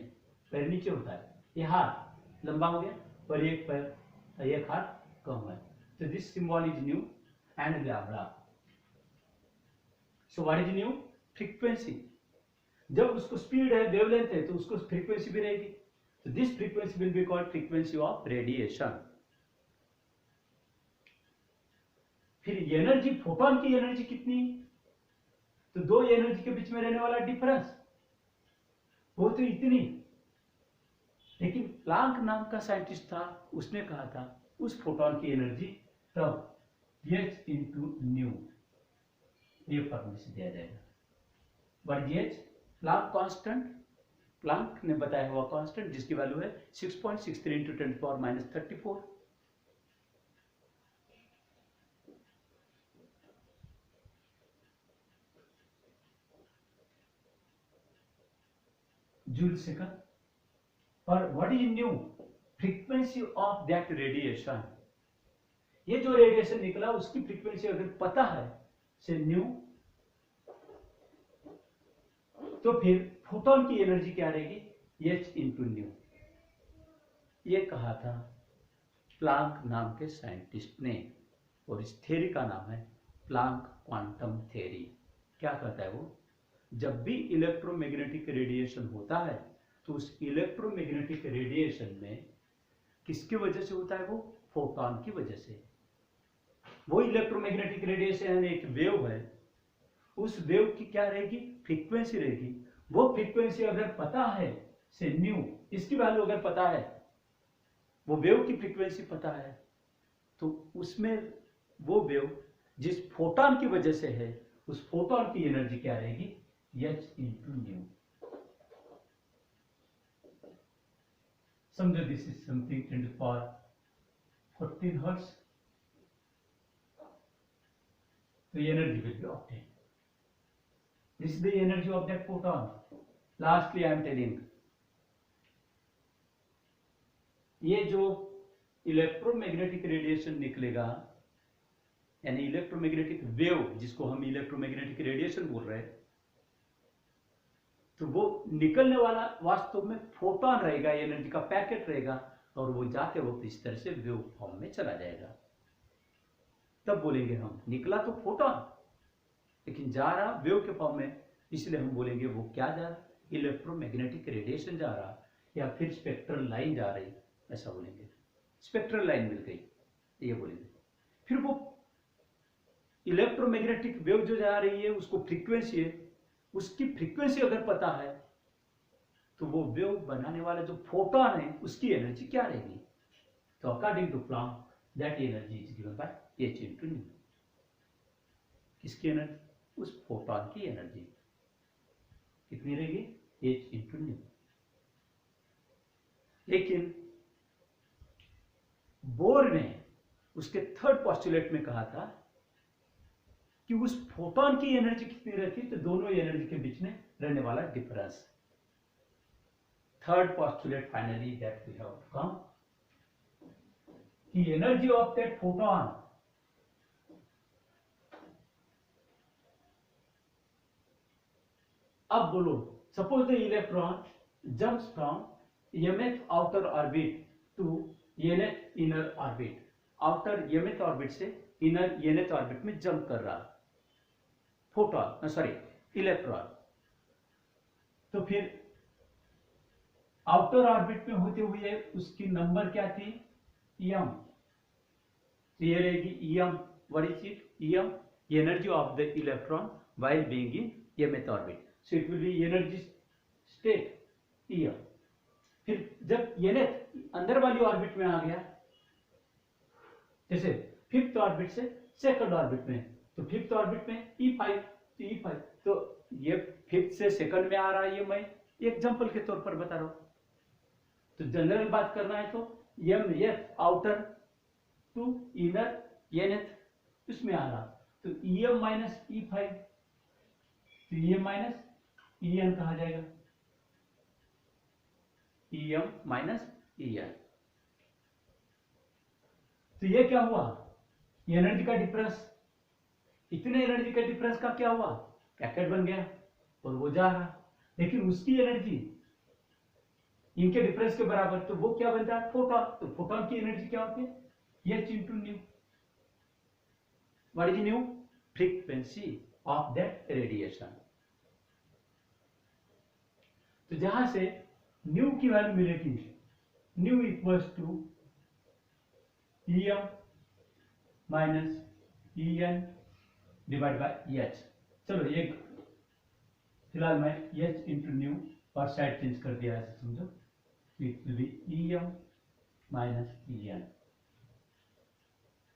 पैर नीचे होता है, ये हाथ लंबा हो गया और एक पैर, एक हाथ कम है, तो this symbol is nu and lambda. So what is nu? Frequency. जब उसको स्पीड है, वेवलेंथ है, तो उसको फ्रीक्वेंसी भी रहेगी, तो this frequency will be called frequency of radiation. फिर एनर्जी, फोटोन की एनर्जी कितनी, तो दो एनर्जी के बीच में रहने वाला डिफरेंस वो तो इतनी. लेकिन प्लांक नाम का साइंटिस्ट था, उसने कहा था उस फोटोन की एनर्जी तब h इंटू न्यू, ये फॉर्मूले से दिया जाएगा. But h Planck constant, Planck ने बताया हुआ कांस्टेंट जिसकी वैल्यू है 6.63 इंटू 10⁻34. Joule second. और what is nu? Frequency of that radiation. ये जो रेडिएशन निकला उसकी फ्रीक्वेंसी अगर पता है से न्यू, तो फिर फोटोन की एनर्जी क्या रहेगी, h इंटू न्यू. ये कहा था प्लांक नाम के साइंटिस्ट ने, और इस थ्योरी का नाम है प्लांक क्वांटम थ्योरी. क्या कहता है वो, जब भी इलेक्ट्रोमैग्नेटिक रेडिएशन होता है तो उस इलेक्ट्रोमैग्नेटिक रेडिएशन में किसकी वजह से होता है, वो फोटोन की वजह से. वो इलेक्ट्रोमैग्नेटिक रेडिएशन एक वेव है, उस वेव की क्या रहेगी, फ्रीक्वेंसी रहेगी. वो फ्रीक्वेंसी अगर पता है से न्यू, इसकी वैल्यू अगर पता है, वो वेव की फ्रीक्वेंसी पता है, तो उसमें वो वेव जिस फोटोन की वजह से है, उस फोटोन की एनर्जी क्या रहेगी, h इंटू न्यू. समझो दिस इज समथिंग 10⁻14 हर्ट्ज, तो energy will be obtain. This is the energy of that photon. Lastly, I am telling, ये जो इलेक्ट्रोमैग्नेटिक रेडिएशन निकलेगा, यानी इलेक्ट्रोमैग्नेटिक वेव जिसको हम इलेक्ट्रोमैग्नेटिक रेडिएशन बोल रहे हैं, तो वो निकलने वाला वास्तव में फोटोन रहेगा, एनर्जी का पैकेट रहेगा, और वो जाते वक्त इस तरह से वेव फॉर्म में चला जाएगा. तब बोलेंगे हम निकला तो फोटोन, लेकिन जा रहा वेव के फॉर्म में, इसलिए हम बोलेंगे वो क्या जा रहा, इलेक्ट्रोमैग्नेटिक रेडिएशन जा रहा, या फिर स्पेक्ट्रल लाइन जा रही, ऐसा बोलेंगे. स्पेक्ट्रल लाइन मिल गई, ये बोलेंगे. फिर वो इलेक्ट्रोमैग्नेटिक वेव जो जा रही है, उसको फ्रीक्वेंसी है, उसकी फ्रीक्वेंसी अगर पता है, तो वो वेव बनाने वाला जो फोटोन है उसकी एनर्जी क्या रहेगी. तो according to Planck that energy is given by h into nu. किसकी एनर्जी, उस फोटोन की एनर्जी कितनी रहेगी, h इंटू न्यू. लेकिन बोर ने उसके थर्ड पोस्टुलेट में कहा था कि उस फोटोन की एनर्जी कितनी रहती, तो दोनों एनर्जी के बीच में रहने वाला difference. Third postulate finally that we have come, कि एनर्जी ऑफ दैट फोटोन अब बोलो, suppose the electron jumps from mth outer orbit to nth inner orbit. Outer mth orbit से इनर nth ऑर्बिट में jump कर रहा photon, sorry electron. तो फिर outer orbit में होते हुए उसकी नंबर क्या थी, m. तो ये रहेगी em. What is it, em, energy of the electron while being in mth orbit. So it will be energy state em. फिर जब nth अंदर वाली ऑर्बिट में आ गया, जैसे फिफ्थ ऑर्बिट से सेकंड ऑर्बिट में, तो फिफ्थ ऑर्बिट में E5, तो E5, तो ये फिफ्थ से सेकंड में आ रहा है, ये मैं एग्जांपल के तौर पर बता रहा हूं। तो जनरल बात करना है तो mth outer to inner nth इसमें आ रहा, तो E M minus E five, तो E M minus E N कहा जाएगा, E M minus E N. तो ये क्या हुआ, एनर्जी का डिफरेंस, इतने एनर्जी का डिफरेंस का क्या हुआ, पैकेट बन गया और वो जा रहा, लेकिन उसकी एनर्जी इनके डिफरेंस के बराबर, तो वो क्या बनता है, फोटॉन। तो फोटॉन की एनर्जी क्या होती है, H into nu. What is nu, frequency of that radiation. तो जहां से न्यू की वैल्यू मिलेगी, nu equals to E M minus E N divide by H. चलो ये फिलहाल मैं एच इंटू न्यू और साइड चेंज कर दिया, ऐसे समझो, it will be E M minus E N.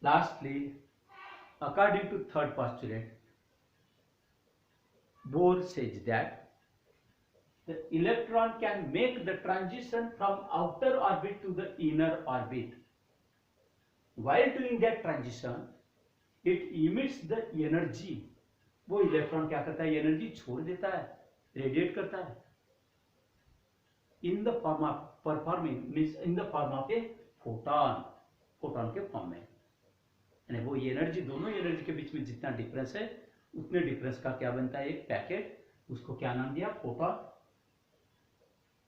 Lastly, according to third postulate, Bohr says that the electron can make the transition from outer orbit to the inner orbit. While doing that transition, it emits the energy. वो electron क्या करता है, energy छोड़ देता है, radiate करता है, in the form of performing means in the form of a photon, photon के फॉर्म में। यानी वो एनर्जी, दोनों एनर्जी के बीच में जितना डिफरेंस है उतने डिफरेंस का क्या बनता है, एक पैकेट, उसको क्या नाम दिया, photon.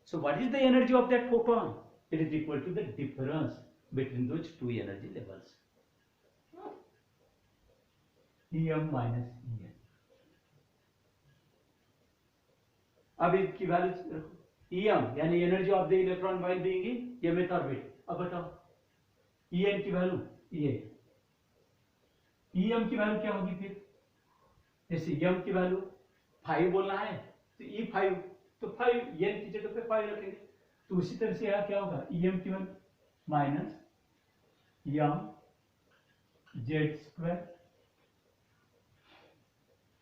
So what is the energy of that photon? It is equal to the difference between those two energy levels. Em minus En. अब इसकी वैल्यू रखो, Em यानी energy of the electron while being in mth orbit. अब बताओ En की value, ये Em की value क्या होगी फिर, जैसे m की वैल्यू 5 बोलना है तो E5, तो 5 n की जगह पे 5 रखेंगे, तो उसी तरह से यहाँ क्या होगा, em की value minus m z square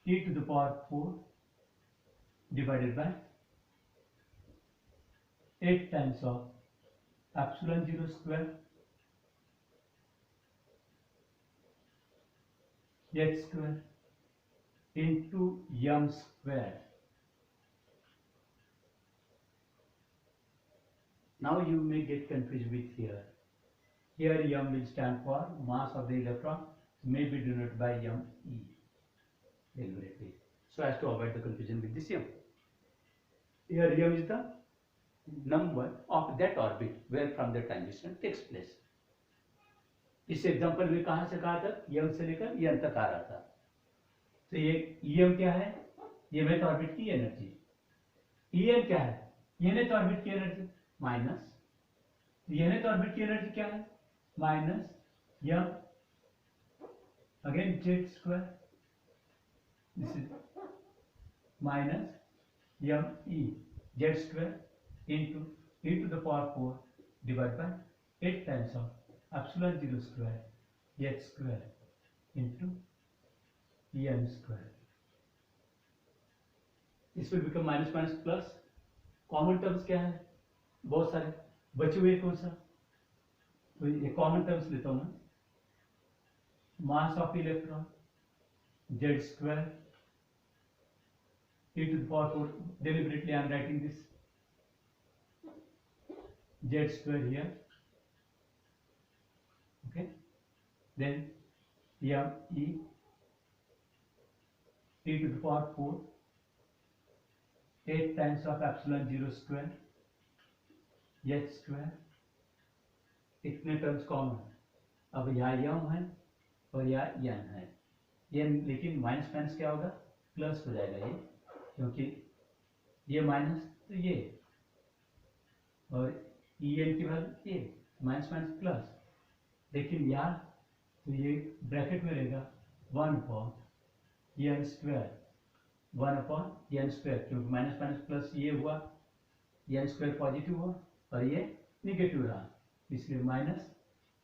e to the power 4 divided by 8 times of epsilon 0 square h square into m square. Now you may get confused with here. Here m will stand for mass of the electron, may be denoted by me deliberately, so as to avoid the confusion with this m. Here m is the number of that orbit where from the transition takes place. इस example में कहां से कहा था, m से लेकर n तक आ रहा था, तो ये em क्या है, ये mth ऑर्बिट की एनर्जी, en क्या है, nth ऑर्बिट की एनर्जी माइनस, nth ऑर्बिट की एनर्जी क्या है, minus m again z square, this is minus m e z square into e to the power 4 divide by 8 times of epsilon 0 square h square into m square. Is will become minus minus plus, common terms क्या है, बहुत सारे बचे हुए, कौन सा, तो ये कॉमन टर्म्स लेता हूं मैं, मास of electron z square e to the power 4, deliberately I am writing this z square here, okay, then m e t to the power 4 8 times of epsilon 0 square h square, इतने terms common. अब यहाँ m है और यहाँ n है, n लेकिन minus minus क्या होगा, प्लस हो जाएगा ये, क्योंकि ये माइनस तो ये, और en की वैल्यू ये, माइनस माइनस प्लस, लेकिन यहाँ तो ये ब्रैकेट में रहेगा 1/n स्क्वायर, 1/n स्क्वायर, क्योंकि माइनस माइनस प्लस ये हुआ, n स्क्वायर पॉजिटिव हुआ और ये निगेटिव रहा, इसलिए minus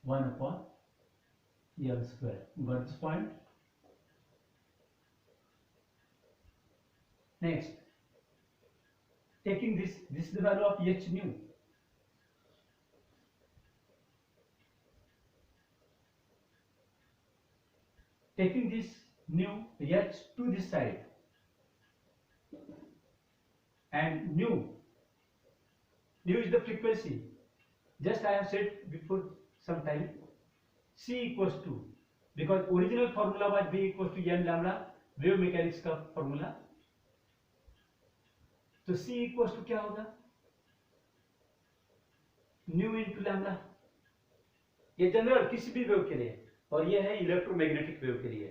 1/n square. Got this point? Next, taking this is the value of h nu. Taking this nu h to this side, and nu is the frequency. Just I have said before some time, c equals to, because original formula was v equals to n lambda, wave mechanics का formula, तो c equals to क्या होगा, new into lambda. ये general किसी भी wave के लिए, और ये है इलेक्ट्रोमैग्नेटिक वेव के लिए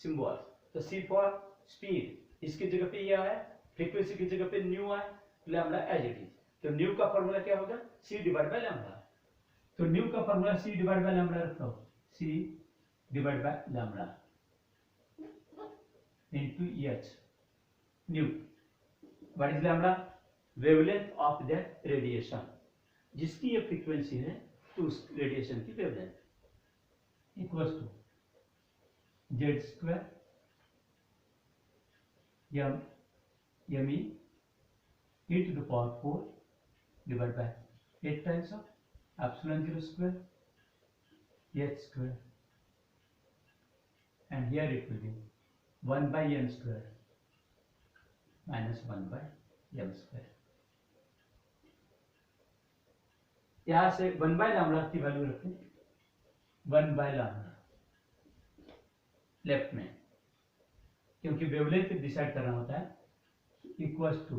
सिंबल्स. तो c फॉर स्पीड, इसकी जगह पे ये है, फ्रीक्वेंसी की जगह पे न्यू है, लैम्डा एज इट इज. तो न्यू का फॉर्मूला क्या होगा, c डिवाइड बाय लैम्डा. तो न्यू का formula c divide by lambda रखता हूं, c divide by lambda into h nu. What is lambda? Wavelength of that radiation. जिसकी ये फ्रीक्वेंसी है तो उस रेडिएशन की wavelength equals to z square m e e to the power 4 divided by 8 times of epsilon 0 square h square, and here it will be 1 by m square minus 1 by m square. यहां से 1 by lambda की value रखें, 1 by lambda left में, क्योंकि wavelength decide करना होता है. Equals to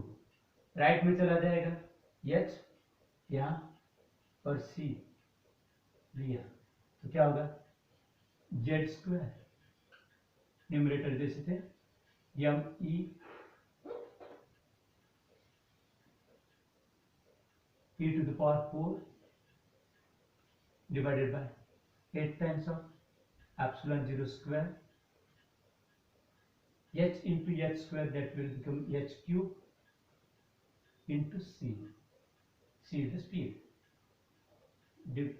right में चला जाएगा h यहाँ और c लिया, तो क्या होगा, z स्क्वायर न्यूमरेटर जैसे थे m e e to the power 4 divided by 8 times of epsilon 0 square h into h square, that will become h cube into c. C is the speed,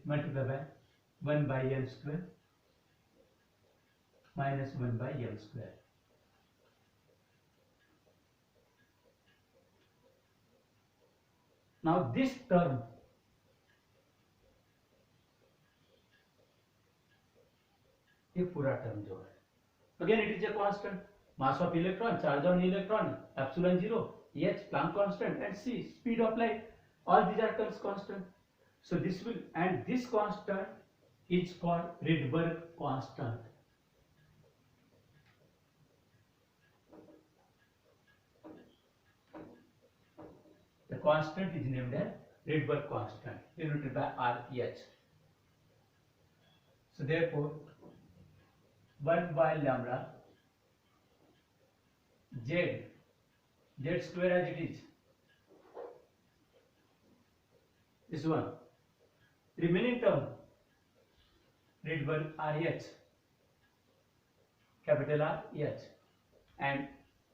multiplied by 1 by m square minus 1 by m square. Now this term ये पूरा term जो है, again it is a constant, mass of electron, charge on electron, epsilon 0, h Planck constant, and c speed of light. All these are terms constant. So this will, and this constant is called Rydberg constant. The constant is named as Rydberg constant, denoted by Rh. So therefore 1 by lambda z square as it is, this one, remaining term Rydberg Rh, capital R H, and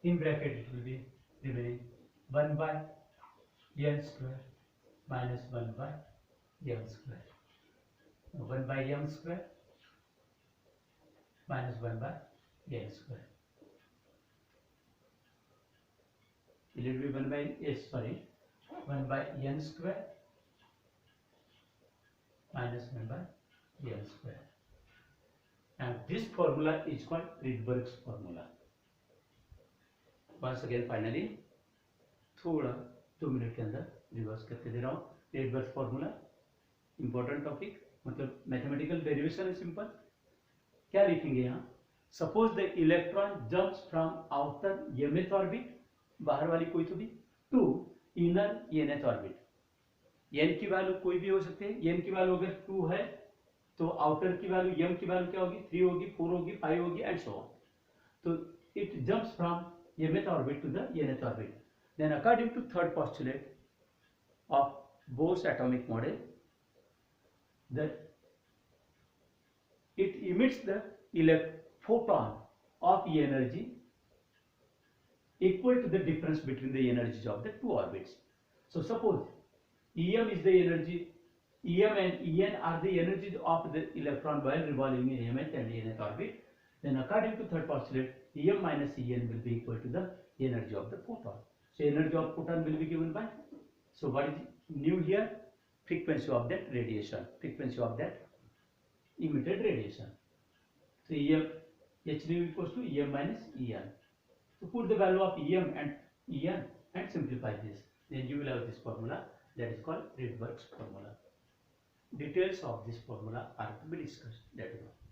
in bracket it will be remaining 1 by n square minus 1 by m square. 1 by m square minus 1 by n square. It will be 1 by 1 by n square minus 1 by m square. And this formula is called Rydberg's formula. Once again, finally, थोड़ा 2 minute के अंदर reverse करके दे रहा हूँ. Rydberg's formula, important topic, मतलब mathematical derivation है simple. क्या लिखेंगे यहाँ, suppose the electron jumps from outer mth orbit, बाहर वाली कोई तो भी, to inner nth orbit. n की वैल्यू कोई भी हो सकते हैं. n की वैल्यू अगर 2 है तो आउटर की वैल्यू m की वैल्यू क्या होगी, 3 होगी, 4 होगी, 5 होगी, एंड सो ऑन. तो it jumps from mth orbit to the nth orbit. Then according to third postulate of Bohr's atomic model, that it emits the photon of energy equal to the difference between the energies of the two orbits. So suppose Em is the energy, Em and En are the energies of the electron while revolving in mth and nth orbit. Then according to third postulate, Em minus En will be equal to the energy of the photon. So energy of photon will be given by, so what is new here? Frequency of that radiation, frequency of that emitted radiation. So Em, h nu equals to Em minus En. So put the value of Em and En and simplify this. Then you will have this formula that is called Rydberg's formula. Details of this formula are to be discussed later on.